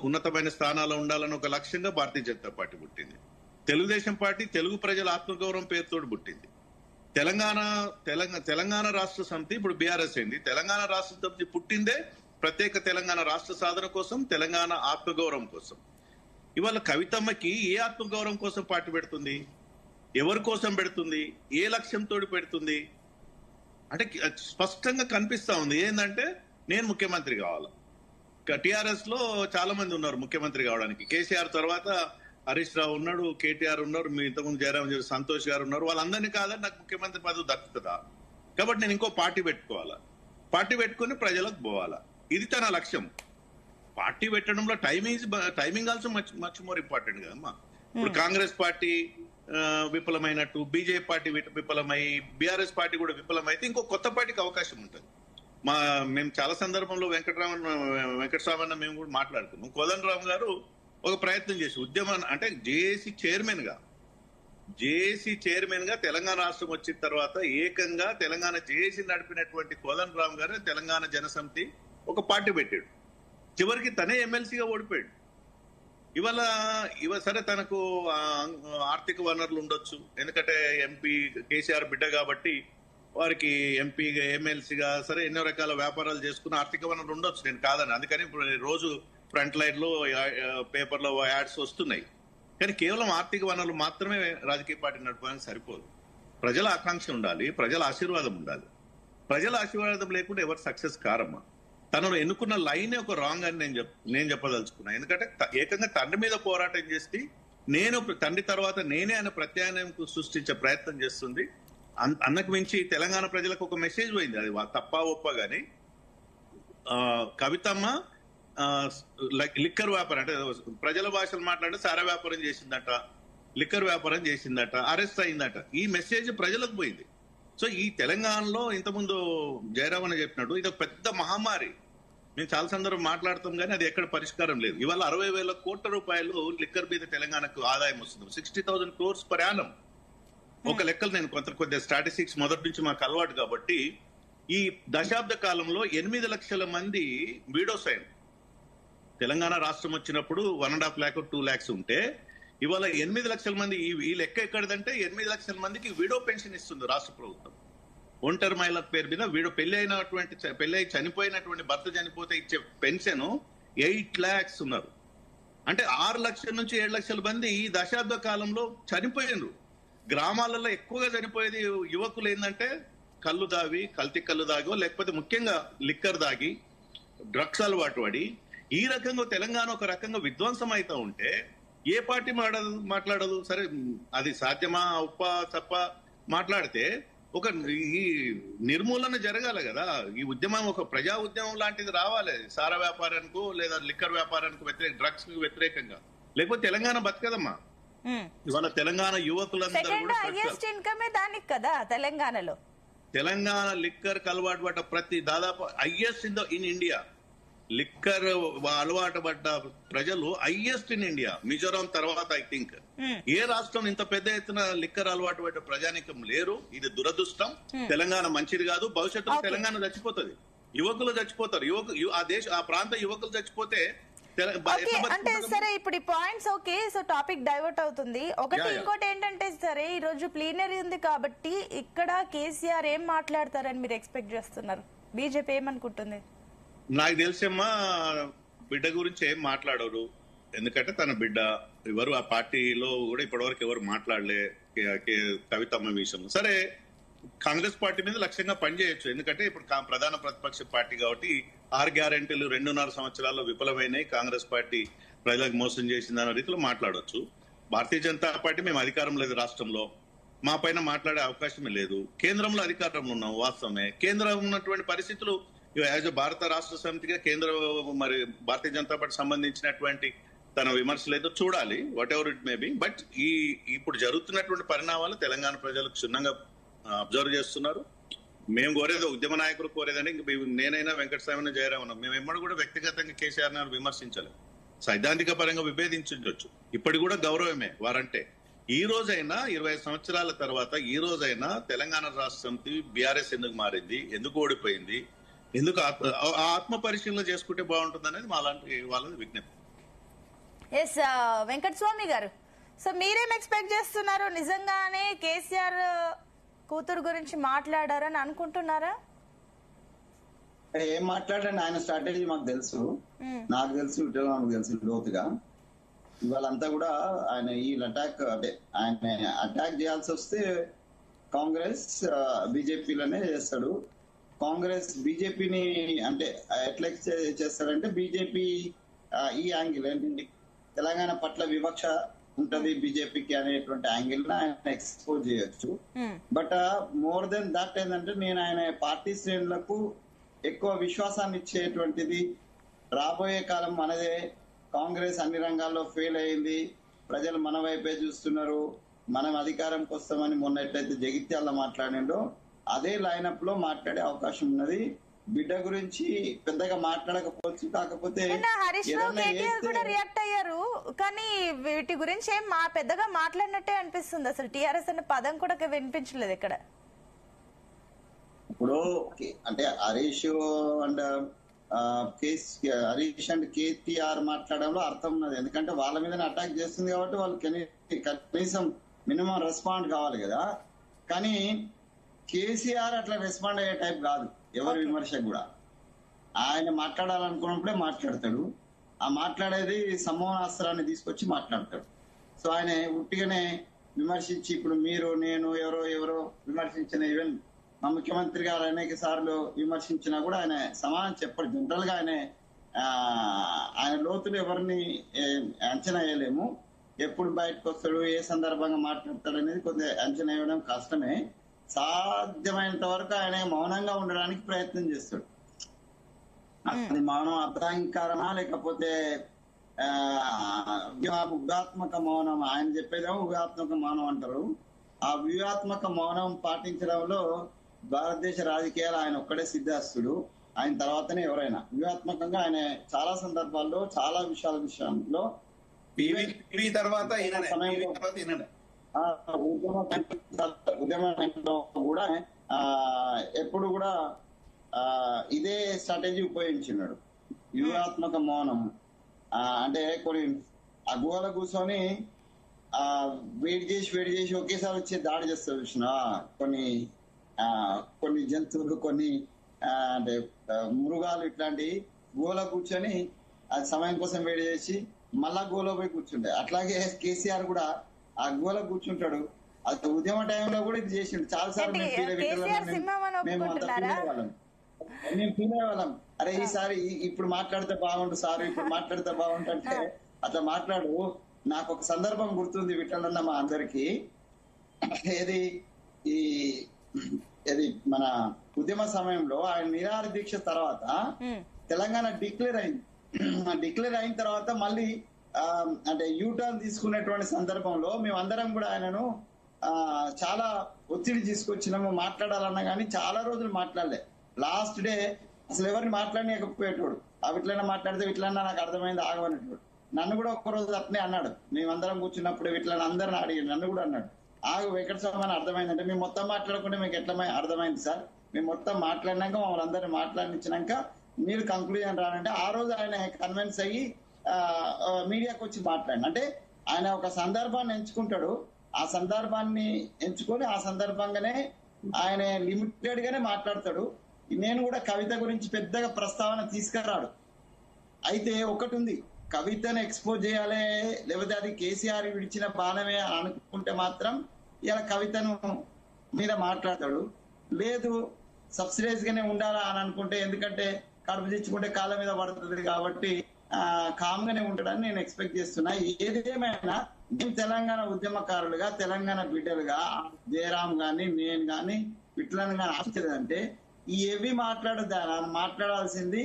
ఉన్నతమైన స్థానాల్లో ఉండాలని ఒక లక్ష్యంగా భారతీయ జనతా పార్టీ పుట్టింది. తెలుగుదేశం పార్టీ తెలుగు ప్రజల ఆత్మగౌరవం పేరుతో పుట్టింది. తెలంగాణ రాష్ట్ర సమితి ఇప్పుడు బీఆర్ఎస్ అయింది. తెలంగాణ రాష్ట్ర సమితి పుట్టిందే ప్రత్యేక తెలంగాణ రాష్ట్ర సాధన కోసం, తెలంగాణ ఆత్మగౌరవం కోసం. ఇవాళ కవితమ్మకి ఏ ఆత్మగౌరవం కోసం పార్టీ పెడుతుంది, ఎవరి కోసం పెడుతుంది, ఏ లక్ష్యంతో పెడుతుంది అంటే స్పష్టంగా కనిపిస్తా ఉంది. ఏంటంటే నేను ముఖ్యమంత్రి కావాలి. టిఆర్ఎస్ లో చాలా మంది ఉన్నారు ముఖ్యమంత్రి కావడానికి. కేసీఆర్ తర్వాత హరీష్ రావు ఉన్నాడు, కేటీఆర్ ఉన్నారు, మీ ఇంతకుముందు జయరాం సంతోష్ గారు ఉన్నారు. వాళ్ళందరినీ కాదని నాకు ముఖ్యమంత్రి పదవి దక్కుతుందా? కాబట్టి నేను ఇంకో పార్టీ పెట్టుకోవాలా, పార్టీ పెట్టుకుని ప్రజలకు పోవాలా. ఇది తన లక్ష్యం. పార్టీ పెట్టడంలో timing also much more important కదమ్మా. ఇప్పుడు కాంగ్రెస్ పార్టీ విఫలమైనట్టు, బీజేపీ పార్టీ విఫలమై, బీఆర్ఎస్ పార్టీ కూడా విఫలమైతే ఇంకో కొత్త పార్టీకి అవకాశం ఉంటుంది. మేము చాలా సందర్భంలో వెంకటరామన్న మేము కూడా మాట్లాడుతున్నాం. కోదండరామ్ గారు ఒక ప్రయత్నం చేసి ఉద్యమం అంటే జేఏసీ చైర్మన్ గా తెలంగాణ రాష్ట్రం వచ్చిన తర్వాత ఏకంగా తెలంగాణ జేఏసీ నడిపినటువంటి కోదండరామ్ గారు తెలంగాణ జనసమితి ఒక పార్టీ పెట్టాడు. చివరికి తనే ఎమ్మెల్సీగా ఓడిపోయాడు. ఇవాళ సరే తనకు ఆర్థిక వనరులు ఉండొచ్చు, ఎందుకంటే ఎంపీ కేసీఆర్ బిడ్డ కాబట్టి వారికి ఎంపీగా ఎమ్మెల్సీగా సరే ఎన్నో రకాల వ్యాపారాలు చేసుకుని ఆర్థిక వనరులు ఉండొచ్చు, నేను కాదని. అందుకని రోజు ఫ్రంట్ లైన్ లో పేపర్లో యాడ్స్ వస్తున్నాయి. కానీ కేవలం ఆర్థిక వనరులు మాత్రమే రాజకీయ పార్టీ నడపడానికి సరిపోదు. ప్రజల ఆకాంక్ష ఉండాలి, ప్రజల ఆశీర్వాదం ఉండాలి. ప్రజల ఆశీర్వాదం లేకుండా ఎవరు సక్సెస్ కారమ్మా. తనను ఎన్నుకున్న లైనే ఒక రాంగ్ అని నేను చెప్పదలుచుకున్నా. ఎందుకంటే ఏకంగా తండ్రి మీద పోరాటం చేసి తండ్రి తర్వాత నేనే అనే ప్రత్యామ్నాయం సృష్టించే ప్రయత్నం చేస్తుంది. అన్నకు మించి తెలంగాణ ప్రజలకు ఒక మెసేజ్ పోయింది, అది తప్ప ఒప్ప గాని. కవితమ్మ లిక్కర్ వ్యాపారం అంటే ప్రజల భాషలు మాట్లాడితే సారా వ్యాపారం చేసిందట, లిక్కర్ వ్యాపారం చేసిందట, అరెస్ట్ అయిందట. ఈ మెసేజ్ ప్రజలకు పోయింది. సో ఈ తెలంగాణలో ఇంతకుముందు జయరామన్ చెప్పినట్టు ఇది ఒక పెద్ద మహమ్మారి. మేము చాలా సందర్భం మాట్లాడతాం కానీ అది ఎక్కడ పరిష్కారం లేదు. ఇవాళ 60,000 కోట్ల రూపాయలు లిక్కర్ మీద తెలంగాణకు ఆదాయం వస్తుంది. 60,000 crores per annum. ఒక లెక్కలు నేను కొద్దిగా స్టాటిస్టిక్స్ మొదటి నుంచి మాకు అలవాటు కాబట్టి, ఈ దశాబ్ద కాలంలో 8 లక్షల మంది వీడోస్ అయ్యారు. తెలంగాణ రాష్ట్రం వచ్చినప్పుడు 1.5 lakh 2 lakhs ఉంటే ఇవాళ 8 లక్షల మంది. ఈ లెక్క ఎక్కడదంటే 8 లక్షల మందికి వీడో పెన్షన్ ఇస్తుంది రాష్ట్ర ప్రభుత్వం. ఒంటరి మహిళ పేరు మీద పెళ్లి చనిపోయినటువంటి భర్త చనిపోతే ఇచ్చే పెన్షన్ 8 lakhs ఉన్నారు. అంటే 6 లక్షల నుంచి 7 లక్షల మంది ఈ దశాబ్ద కాలంలో చనిపోయినారు. గ్రామాలలో ఎక్కువగా చనిపోయేది యువకులు ఏంటంటే కల్తీ కళ్ళు దాగో లేకపోతే ముఖ్యంగా లిక్కర్ దాగి డ్రగ్స్ అలవాటు పడి ఈ రకంగా తెలంగాణ ఒక రకంగా విధ్వంసం అవుతా ఉంటే ఏ పార్టీ మాట్లాడదు. సరే అది సాధ్యమా ఉప్ప తప్ప మాట్లాడితే ఒక ఈ నిర్మూలన జరగాలి కదా. ఈ ఉద్యమం ఒక ప్రజా ఉద్యమం లాంటిది రావాలి. సారా వ్యాపారానికి లేదా లిక్కర్ వ్యాపారానికి డ్రగ్స్ కు వ్యతిరేకంగా, లేకపోతే తెలంగాణ బతకదమ్మా. ఇవాళ తెలంగాణ యువకులందరూ తెలంగాణ లిక్కర్ అలవాటు పడ్డ దాదాపు హైయెస్ట్ ఇన్ ఇండియా. లిక్కర్ అలవాటు పడ్డ ప్రజలు హైయెస్ట్ ఇన్ ఇండియా. మిజోరాం తర్వాత ఐ థింక్ ఏ రాష్ట్రం ఇంత పెద్ద ఎత్తున లిక్కర్ అలవాటు పడ్డ ప్రజానికం లేరు. ఇది దురదృష్టం. తెలంగాణ మంచిది కాదు. భవిష్యత్తులో తెలంగాణ చచ్చిపోతుంది, యువకులు చచ్చిపోతారు. ఆ ప్రాంత యువకులు చచ్చిపోతే అంటే సరే ఇప్పుడు ఈ points okay. So topic divert అవుతుంది. ఇంకోటి ఏంటంటే సరే ఈ రోజు ప్లీనరీ ఉంది కాబట్టి ఇక్కడ కేసీఆర్ ఏం మాట్లాడతారని మీరు ఎక్స్పెక్ట్ చేస్తున్నారు? బీజేపీ ఏమనుకుంటుంది? నాకు తెలిసమ్మా బిడ్డ గురించి ఏం మాట్లాడరు. ఎందుకంటే తన బిడ్డ ఎవరు ఆ పార్టీలో కూడా ఇప్పటివరకు ఎవరు మాట్లాడలే కవితమ్మ విషయం. సరే కాంగ్రెస్ పార్టీ మీద లక్ష్యంగా పనిచేయొచ్చు. ఎందుకంటే ఇప్పుడు ప్రధాన ప్రతిపక్ష పార్టీ కాబట్టి 6 గ్యారెంటీలు 2.5 సంవత్సరాల్లో విఫలమైనాయి, కాంగ్రెస్ పార్టీ ప్రజలకు మోసం చేసిందన్న రీతిలో మాట్లాడొచ్చు. భారతీయ జనతా పార్టీ మేము అధికారం లేదు రాష్ట్రంలో, మా పైన మాట్లాడే అవకాశమే లేదు. కేంద్రంలో అధికారంలో ఉన్నాం వాస్తవమే. కేంద్రం ఉన్నటువంటి పరిస్థితులు యాజ్ భారత రాష్ట్ర సమితిగా మరి భారతీయ జనతా పార్టీ సంబంధించినటువంటి తన విమర్శలు ఏదో చూడాలి, what ever it may be. But ఇప్పుడు జరుగుతున్నటువంటి పరిణామాలు తెలంగాణ ప్రజలకు క్షుణ్ణంగా అబ్జర్వ్ చేస్తున్నారు. మేము కోరేది ఉద్యమ నాయకులు కోరేదని నేనైనా వెంకటస్వామి జయరామన్ మేము ఎమ్మడు కూడా వ్యక్తిగతంగా కేసీఆర్ విమర్శించలేదు, సైద్ధాంతిక పరంగా విభేదించవచ్చు. ఇప్పటి కూడా గౌరవమే వారంటే. ఈ రోజైనా 25 సంవత్సరాల తర్వాత ఈ రోజైనా తెలంగాణ రాష్ట్ర సమితి బీఆర్ఎస్ ఎందుకు మారింది, ఎందుకు ఓడిపోయింది, ఎందుకు ఆత్మ పరిశీలన చేసుకుంటే బాగుంటుంది అనేది మా లాంటి వాళ్ళది విజ్ఞప్తి. ఎస్ వెంకట స్వామి గారు, సో మీరేం ఎక్స్పెక్ట్ చేస్తున్నారు? నిజంగానే కేసీఆర్ కూతురు గురించి మాట్లాడారని అనుకుంటున్నారా? ఏం మాట్లాడండి, ఆయన స్ట్రాటజీ మాకు తెలుసు, నాకు తెలుసు, ఇటు నాకు తెలుసు లోతుగా. ఇవాళంతా కూడా ఆయన ఈ అటాక్ అంటే ఆయన అటాక్ చేయాల్సి వస్తే కాంగ్రెస్ బీజేపీలోనే చేస్తాడు. కాంగ్రెస్ బీజేపీని అంటే ఎట్లా చేస్తాడంటే బీజేపీ ఈ యాంగిల్ ఏంటంటే తెలంగాణ పట్ల వివక్ష ఉంటది బీజేపీకి అనేటువంటి యాంగిల్ ఆయన ఎక్స్పోజ్ చేయొచ్చు. బట్ మోర్ దెన్ దట్ ఏంటంటే నేను ఆయన పార్టీ శ్రేణులకు ఎక్కువ విశ్వాసాన్ని ఇచ్చేటువంటిది, రాబోయే కాలం మనదే, కాంగ్రెస్ అన్ని రంగాల్లో ఫెయిల్ అయింది, ప్రజలు మన వైపే చూస్తున్నారు, మనం అధికారంకి వస్తామని మొన్న ఎట్లయితే జగిత్యాల మాట్లాడిండో అదే లైనప్ లో మాట్లాడే అవకాశం ఉన్నది. బిడ్డ గురించి పెద్దగా మాట్లాడకపోవచ్చు, కాకపోతే హరీష్ రావు కేటీఆర్ కూడా రియాక్ట్ అయ్యారు, కానీ వీటి గురించి ఏం పెద్దగా మాట్లాడినట్టే అనిపిస్తుంది. అసలు టీఆర్ఎస్ అనే పదం కూడా వినిపించలేదు ఇక్కడ. ఇప్పుడు అంటే హరీష్ అండ్ హరీష్ అండ్ కేటీఆర్ మాట్లాడడంలో అర్థం ఉన్నది, ఎందుకంటే వాళ్ళ మీద అటాక్ చేస్తుంది కాబట్టి వాళ్ళు కనీసం మినిమం రెస్పాండ్ కావాలి కదా. కానీ కేసీఆర్ అట్లా రెస్పాండ్ అయ్యే టైప్ కాదు, ఎవరి విమర్శ కూడా. ఆయన మాట్లాడాలనుకున్నప్పుడే మాట్లాడతాడు, ఆ మాట్లాడేది సంమోహనాస్త్రాన్ని తీసుకొచ్చి మాట్లాడతాడు. సో ఆయన ఉట్టిగానే విమర్శించి, ఇప్పుడు మీరు నేను ఎవరో విమర్శించిన, ఈవెన్ మా ముఖ్యమంత్రి గారు అనేక సార్లు విమర్శించినా కూడా ఆయన సమాధానం చెప్పడు. జనరల్ గా ఆయన లోతులు ఎవరిని అంచనా వేయలేము, ఎప్పుడు బయటకు వస్తాడు, ఏ సందర్భంగా మాట్లాడతాడు అనేది కొద్దిగా అంచనా వేయడం కష్టమే. సాధ్యమైనంత వరకు ఆయన మౌనంగా ఉండడానికి ప్రయత్నం చేస్తాడు. అది మౌనం అర్థాంకారమా లేకపోతే వ్యూహాత్మక మౌనం? ఆయన చెప్పేదేమో వ్యూహాత్మక మౌనం అంటారు. ఆ వ్యూహాత్మక మౌనం పాటించడంలో భారతదేశ రాజకీయాలు ఆయన ఒక్కడే సిద్ధాస్తుడు, ఆయన తర్వాతనే ఎవరైనా. వ్యూహాత్మకంగా ఆయన చాలా సందర్భాల్లో చాలా విషయంలో ఉద్యమంలో కూడా ఎప్పుడు కూడా ఇదే స్ట్రాటజీ ఉపయోగించినాడు, వ్యూహాత్మక మౌనం. అంటే కొన్ని అగువల కూర్చొని వేడి చేసి ఒకేసారి వచ్చి దాడి చేస్తారు చూసిన కొన్ని జంతువులు, కొన్ని అంటే మృగాలు, ఇట్లాంటి గోల కూర్చొని అది సమయం కోసం వేడి చేసి మళ్ళా గోలో పోయి కూర్చుంటాయి. అట్లాగే కేసీఆర్ కూడా ఆ గోల కూర్చుంటాడు. అది ఉద్యమ టైంలో కూడా ఇది చేసిండు చాలా సార్లు. మేము ఫీల్ అయ్యేవాళ్ళం, అరే ఈసారి ఇప్పుడు మాట్లాడితే బాగుండు సార్, ఇప్పుడు మాట్లాడితే బాగుంటు అంటే అట్లా మాట్లాడు. నాకు ఒక సందర్భం గుర్తుంది విఠలన్న మా అందరికి, ఏది మన ఉద్యమ సమయంలో ఆయన నిరాహార దీక్ష తర్వాత తెలంగాణ డిక్లేర్ అయింది. డిక్లేర్ అయిన తర్వాత మళ్ళీ అంటే యూటర్న్ తీసుకునేటువంటి సందర్భంలో మేమందరం కూడా ఆయనను చాలా ఒత్తిడి తీసుకొచ్చినాము, మాట్లాడాలన్నా కానీ చాలా రోజులు మాట్లాడలే. లాస్ట్ డే అసలు ఎవరిని మాట్లాడలేకపోయేటోడు, వీటిలైనా మాట్లాడితే వీటిలన్నా నాకు అర్థమైంది ఆగమనేటోడు. నన్ను కూడా ఒక్కరోజు అట్నే అన్నాడు, మేమందరం కూర్చున్నప్పుడు వీటిని అందరిని అడిగాడు, నన్ను కూడా అన్నాడు, ఆగు వెంకటస్వామి అని అర్థమైందంటే మేము మొత్తం మాట్లాడకుండా మీకు ఎట్లా అర్థమైంది సార్, మేము మొత్తం మాట్లాడినాక మమ్మల్ని అందరినీ మాట్లాడించినాక మీరు కంక్లూజన్ రానంటే ఆ రోజు ఆయన కన్విన్స్ అయ్యి మీడియాకి వచ్చి మాట్లాడి. అంటే ఆయన ఒక సందర్భాన్ని ఎంచుకుంటాడు, ఆ సందర్భాన్ని ఎంచుకొని ఆ సందర్భంగానే ఆయన లిమిటెడ్ గానే మాట్లాడతాడు. నేను కూడా కవిత గురించి పెద్దగా ప్రస్తావన తీసుకురాడు. అయితే ఒకటి ఉంది, కవితను ఎక్స్పోజ్ చేయాలి లేకపోతే అది కేసీఆర్ విడిచిన బాణమే అనుకుంటే మాత్రం ఇలా కవితను మీద మాట్లాడతాడు. లేదు సబ్సిడైజ్ గానే ఉండాలా అని అనుకుంటే, ఎందుకంటే కడుపు తెచ్చుకుంటే కాళ్ళ మీద పడుతుంది కాబట్టి కామ్ గానే ఉంటాడని నేను ఎక్స్పెక్ట్ చేస్తున్నా. ఏదేమైనా మేము తెలంగాణ ఉద్యమకారులుగా, తెలంగాణ బిడ్డలుగా జయరాం గాని నేను గాని విట్లను గాని ఆశించేదంటే ఏవి మాట్లాడాల్సింది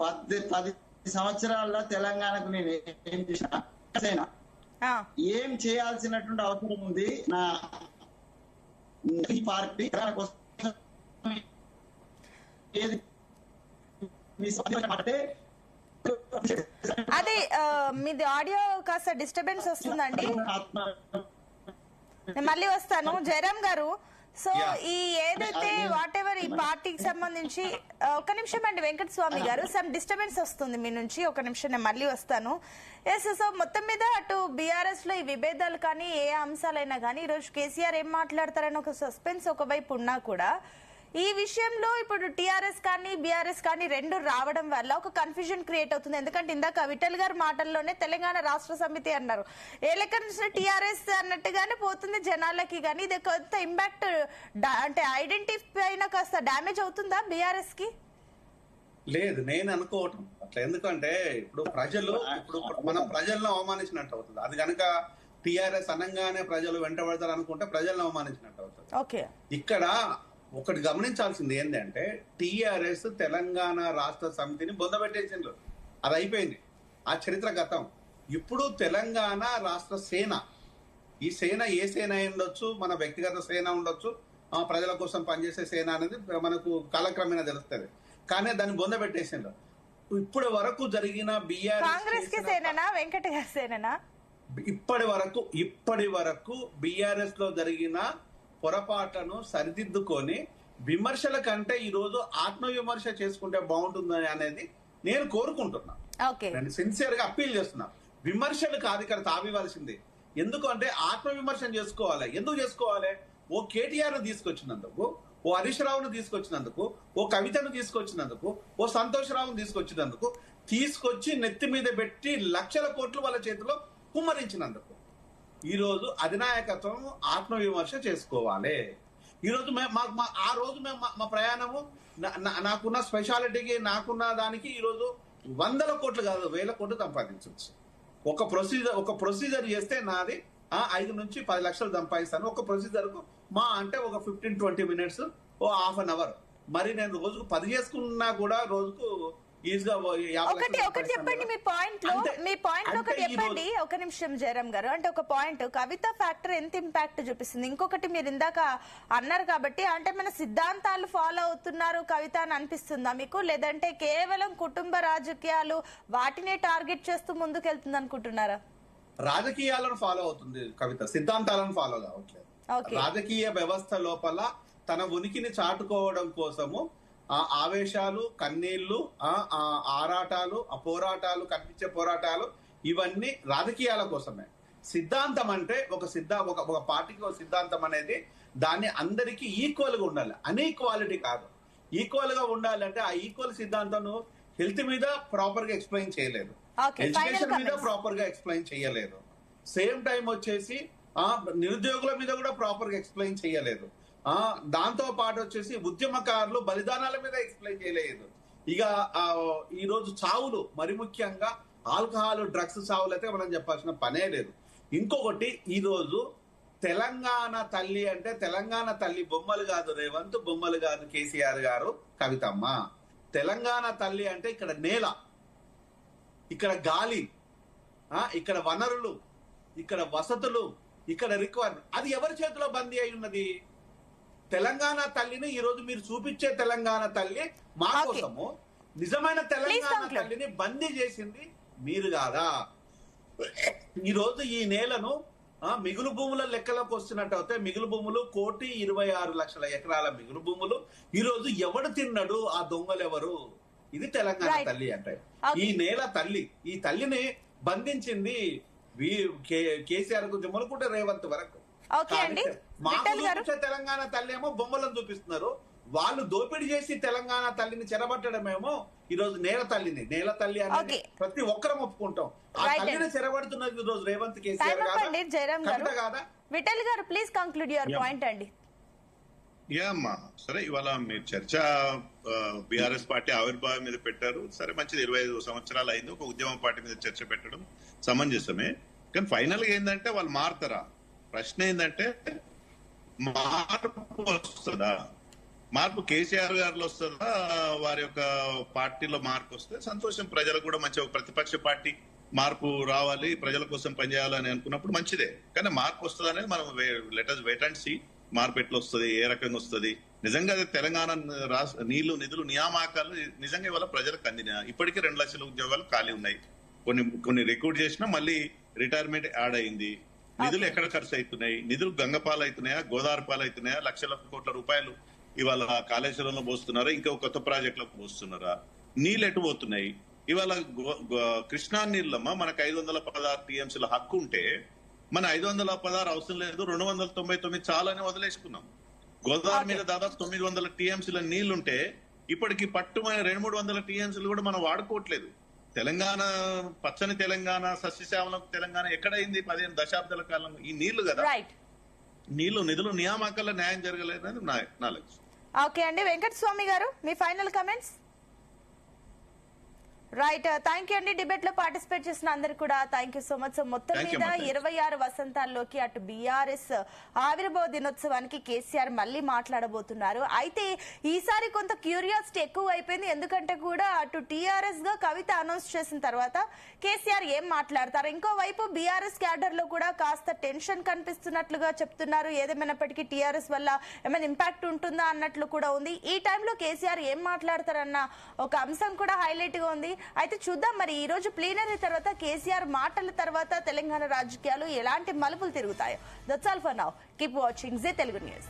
10 సంవత్సరాల్లో తెలంగాణకు నేను ఏం చేసినా ఏం చేయాల్సినటువంటి అవసరం ఉంది నా పార్టీ అది మీది ఆడియో కాస్త డిస్టర్బెన్స్ వస్తుందండి. నేను మళ్ళీ వస్తాను జయరామ్ గారు. So Yeah. ఈ ఏదైతే వాట్ ఎవర్ ఈ పార్టీకి సంబంధించి ఒక నిమిషం అండి వెంకట స్వామి గారు, సమ్ డిస్టర్బెన్స్ వస్తుంది మీ నుంచి, ఒక నిమిషం నేను మళ్ళీ వస్తాను. ఎస్, సో మొత్తం మీద అటు బీఆర్ఎస్ లో ఈ విభేదాలు కానీ ఏ అంశాలైనా కానీ ఈరోజు కేసీఆర్ ఏం మాట్లాడతారని ఒక సస్పెన్స్ ఒకవైపు ఉన్నా కూడా ఈ విషయంలో ఇప్పుడు టీఆర్ఎస్ కానీ బీఆర్ఎస్ కానీ రెండు రావడం వల్ల ఒక కన్ఫ్యూజన్ క్రియేట్ అవుతుంది. ఎందుకంటే ఇందాక విఠల్ గారి మాటల్లోనే తెలంగాణ రాష్ట్ర సమితి అన్నారు, ఏ లెక్క నుంచి టీఆర్ఎస్ అన్నట్టుగానే పోతుంది జనాలకి, కానీ ఇది కొంత ఇంపాక్ట్ అంటే ఐడెంటిఫై అయినా కాస్త డ్యామేజ్ అవుతుందా బీఆర్ఎస్ కి? లేదు, నేను అనుకోవటం అట్లా. ఎందుకంటే ఇప్పుడు మనం ప్రజలను అవమానించినట్టు అవుతుంది. అది కనుక టీఆర్ఎస్ అనగానే ప్రజలు వెంటబడతారు అనుకుంటే ప్రజలను అవమానించినట్టు అవుతుంది. ఓకే, ఇక్కడ ఒకటి గమనించాల్సింది ఏంటంటే టీఆర్ఎస్ తెలంగాణ రాష్ట్ర సమితిని బొందబెట్టేసిండ్రు, అది అయిపోయింది, ఆ చరిత్ర గతం. ఇప్పుడు తెలంగాణ రాష్ట్ర సేన, ఈ సేన ఏ సేన ఉండొచ్చు, మన వ్యక్తిగత సేన ఉండొచ్చు, ప్రజల కోసం పనిచేసే సేన అనేది మనకు కాలక్రమేణా తెలుస్తుంది. కానీ దాన్ని బొందబెట్టేసిండ్రు. ఇప్పటి వరకు జరిగిన కాంగ్రెస్ కి సేననా వెంకట గారి సేననా? ఇప్పటి వరకు బీఆర్ఎస్ లో జరిగిన పొరపాట్లను సరిదిద్దుకొని విమర్శల కంటే ఈ రోజు ఆత్మవిమర్శ చేసుకుంటే బాగుంటుందని అనేది నేను కోరుకుంటున్నా. నేను సిన్సియర్ గా అప్పీల్ చేస్తున్నా. విమర్శలు కాదు ఇక్కడ తావివ్వాల్సింది. ఎందుకంటే ఆత్మవిమర్శన చేసుకోవాలి. ఎందుకు చేసుకోవాలి? ఓ కేటీఆర్ ను తీసుకొచ్చినందుకు, ఓ హరీష్ రావును తీసుకొచ్చినందుకు, ఓ కవితను తీసుకొచ్చినందుకు, ఓ సంతోష్ రావును తీసుకొచ్చి నెత్తి మీద పెట్టి లక్షల కోట్లు వాళ్ళ చేతిలో కుమ్మరించినందుకు ఈ రోజు అధినాయకత్వం ఆత్మవిమర్శ చేసుకోవాలి. ఈ రోజు ఆ రోజు మా ప్రయాణము నాకున్న స్పెషాలిటీకి, నాకున్న దానికి ఈ రోజు 100 కోట్లు కాదు 1000 కోట్లు సంపాదించవచ్చు. ఒక ప్రొసీజర్ చేస్తే నాది 5 నుంచి 10 లక్షలు సంపాదిస్తాను. ఒక ప్రొసీజర్ కు అంటే ఒక 15-20 మినిట్స్, ఓ హాఫ్ అన్ అవర్. మరి నేను రోజుకు 10 చేసుకున్నా కూడా రోజుకు ఒకటి చెప్పండి మీ పాయింట్ లో ఒకటి చెప్పండి. ఒక నిమిషం జయరామ్ గారు, అంటే ఒక పాయింట్ కవిత ఫ్యాక్టర్ ఎంత ఇంపాక్ట్ చూపిస్తుంది? ఇంకొకటి మీరు ఇందాక అన్నారు కాబట్టి, అంటే మన సిద్ధాంతాలు ఫాలో అవుతున్నారు కవిత అని అనిపిస్తుందా మీకు? లేదంటే కేవలం కుటుంబ రాజకీయాలు వాటినే టార్గెట్ చేస్తూ ముందుకెళ్తుంది అనుకుంటున్నారా? రాజకీయాలను ఫాలో అవుతుంది కవిత, సిద్ధాంతాలను ఫాలో కావట్లేదు. రాజకీయ వ్యవస్థ లోపల తన ఉనికిని చాటుకోవడం కోసము ఆవేశాలు, కన్నీళ్లు, ఆరాటాలు, కనిపించే పోరాటాలు, ఇవన్నీ రాజకీయాల కోసమే. సిద్ధాంతం అంటే ఒక పార్టీకి ఒక సిద్ధాంతం అనేది దాన్ని అందరికీ ఈక్వల్ గా ఉండాలి, అన్ఈక్వాలిటీ కాదు. ఈక్వల్ గా ఉండాలి అంటే ఆ ఈక్వల్ సిద్ధాంతం హెల్త్ మీద ప్రాపర్ గా ఎక్స్ప్లెయిన్ చేయలేదు, ఎడ్యుకేషన్ మీద ప్రాపర్ గా ఎక్స్ప్లెయిన్ చేయలేదు, సేమ్ టైం వచ్చేసి నిరుద్యోగుల మీద కూడా ప్రాపర్ గా ఎక్స్ప్లెయిన్ చేయలేదు, దాంతో పాటు వచ్చేసి ఉద్యమకారులు బలిదానాల మీద ఎక్స్ప్లెయిన్ చేయలేదు. ఇక ఈ రోజు చావులు, మరి ముఖ్యంగా ఆల్కహాల్, డ్రగ్స్ చావులు అయితే మనం చెప్పాల్సిన పనే లేదు. ఇంకొకటి, ఈ రోజు తెలంగాణ తల్లి అంటే తెలంగాణ తల్లి బొమ్మలు కాదు రేవంత్, బొమ్మలు కాదు కేసీఆర్ గారు, కవితమ్మ. తెలంగాణ తల్లి అంటే ఇక్కడ నేల, ఇక్కడ గాలి, ఇక్కడ వనరులు, ఇక్కడ వసతులు, ఇక్కడ రిక్వైర్మెంట్. అది ఎవరి చేతిలో బందీ అయి ఉన్నది? తెలంగాణ తల్లిని ఈ రోజు మీరు చూపించే తెలంగాణ తల్లి మా కోసము, నిజమైన తెలంగాణ తల్లిని బందీ చేసింది మీరు కాదా? ఈ రోజు ఈ నేలను మిగులు భూముల లెక్కలోకి వస్తున్నట్టు అయితే, మిగులు భూములు 1,26,00,000 ఎకరాల మిగులు భూములు ఈ రోజు ఎవడు తిన్నాడు? ఆ దొంగలు ఎవరు? ఇది తెలంగాణ తల్లి అంటే. ఈ నేల తల్లి, ఈ తల్లిని బంధించింది కేసీఆర్ కు మొదలుకుంటే రేవంత్ వరకు. తెలంగాణ తల్లి ఏమో బొమ్మలను చూపిస్తున్నారు, వాళ్ళు దోపిడీ చేసి తెలంగాణ తల్లిని చెరబట్టడమేమో ఈ రోజు నేల తల్లి అనేది ప్రతి ఒక్కరం ఒప్పుకుంటాం. ఆ తల్లిని చెరబడుతున్నది ఈ రోజు రేవంత్, కేసీఆర్ కాదా? విఠల్ గారు ప్లీజ్ కంక్లూడ్ యువర్ పాయింట్ అండి. అమ్మా సరే, ఇవాళ మీరు చర్చ బీఆర్ఎస్ పార్టీ ఆవిర్భావం మీద పెట్టారు. సరే మంచిది, 25 సంవత్సరాలు అయింది ఒక ఉద్యమ పార్టీ మీద చర్చ పెట్టడం సమంజసమే. కానీ ఫైనల్ గా ఏంటంటే వాళ్ళు మారుతారా? ప్రశ్న ఏంటంటే మార్పు వస్తుందా? మార్పు కేసీఆర్ గారిలో వస్తుందా? వారి యొక్క పార్టీలో మార్పు వస్తే సంతోషం, ప్రజలకు కూడా మంచి. ఒక ప్రతిపక్ష పార్టీ మార్పు రావాలి, ప్రజల కోసం పనిచేయాలని అనుకున్నప్పుడు మంచిదే. కానీ మార్పు వస్తుంది అనేది మనం let us wait and see. మార్పు ఎట్లా వస్తుంది, ఏ రకంగా వస్తుంది? నిజంగా తెలంగాణ నీళ్లు, నిధులు, నియామకాలు నిజంగా ఇవాళ ప్రజలకు అందినా? ఇప్పటికీ 2 లక్షల ఉద్యోగాలు ఖాళీ ఉన్నాయి. కొన్ని రిక్రూట్ చేసినా మళ్ళీ రిటైర్మెంట్ యాడ్ అయింది. నిధులు ఎక్కడ ఖర్చు అవుతున్నాయి, నిధులు గంగపాలు అవుతున్నాయా, గోదావరి పాలు అవుతున్నాయా, లక్షల కోట్ల రూపాయలు ఇవాళ కాళేశ్వరంలో పోస్తున్నారా, ఇంకా కొత్త ప్రాజెక్టులకు పోస్తున్నారా, నీళ్ళు ఎటు పోతున్నాయి. ఇవాళ కృష్ణా నీళ్ళమ్మ మనకు 516 టీఎంసీల హక్కు ఉంటే మన 516 అవసరం లేదు, 299 చాలని వదిలేసుకున్నాం. గోదావరి మీద దాదాపు 900 టీఎంసీల నీళ్లుంటే ఇప్పటికి పట్టుమైన 200-300 టీఎంసీలు కూడా మనం వాడుకోవట్లేదు. తెలంగాణ, పచ్చని తెలంగాణ, సస్యశ్యామల తెలంగాణ ఎక్కడైంది 15 దశాబ్దాల కాలంలో? ఈ నీళ్లు కదా, నిధులు నియామకాల న్యాయం జరగలేదని నా లక్ష్యం. ఓకే అండి, వెంకటస్వామి గారు మీ final comments. Right, thank you అండి. డిబేట్ లో పార్టిసిపేట్ చేసిన అందరికి కూడా thank you so much. So మొత్తం మీద 26 వసంతాల్లోకి అటు బీఆర్ఎస్ ఆవిర్భావ దినోత్సవానికి కేసీఆర్ మళ్ళీ మాట్లాడబోతున్నారు. అయితే ఈసారి కొంత క్యూరియాసిటీ ఎక్కువ అయిపోయింది. ఎందుకంటే కూడా అటు టీఆర్ఎస్ గా కవిత అనౌన్స్ చేసిన తర్వాత కేసీఆర్ ఏం మాట్లాడతారు, ఇంకోవైపు బీఆర్ఎస్ క్యాడర్ లో కూడా కాస్త టెన్షన్ కనిపిస్తున్నట్లుగా చెప్తున్నారు. ఏదేమైనప్పటికీ టీఆర్ఎస్ వల్ల ఏమైనా ఇంపాక్ట్ ఉంటుందా అన్నట్లు కూడా ఉంది. ఈ టైంలో కేసీఆర్ ఏం మాట్లాడతారన్న ఒక అంశం కూడా హైలైట్ గా ఉంది. అయితే చూద్దాం మరి ఈ రోజు ప్లీనరీ తర్వాత కేసీఆర్ మాటల తర్వాత తెలంగాణ రాజకీయాలు ఎలాంటి మలుపులు తిరుగుతాయో. That's all for now. Keep watching Zee Telugu news.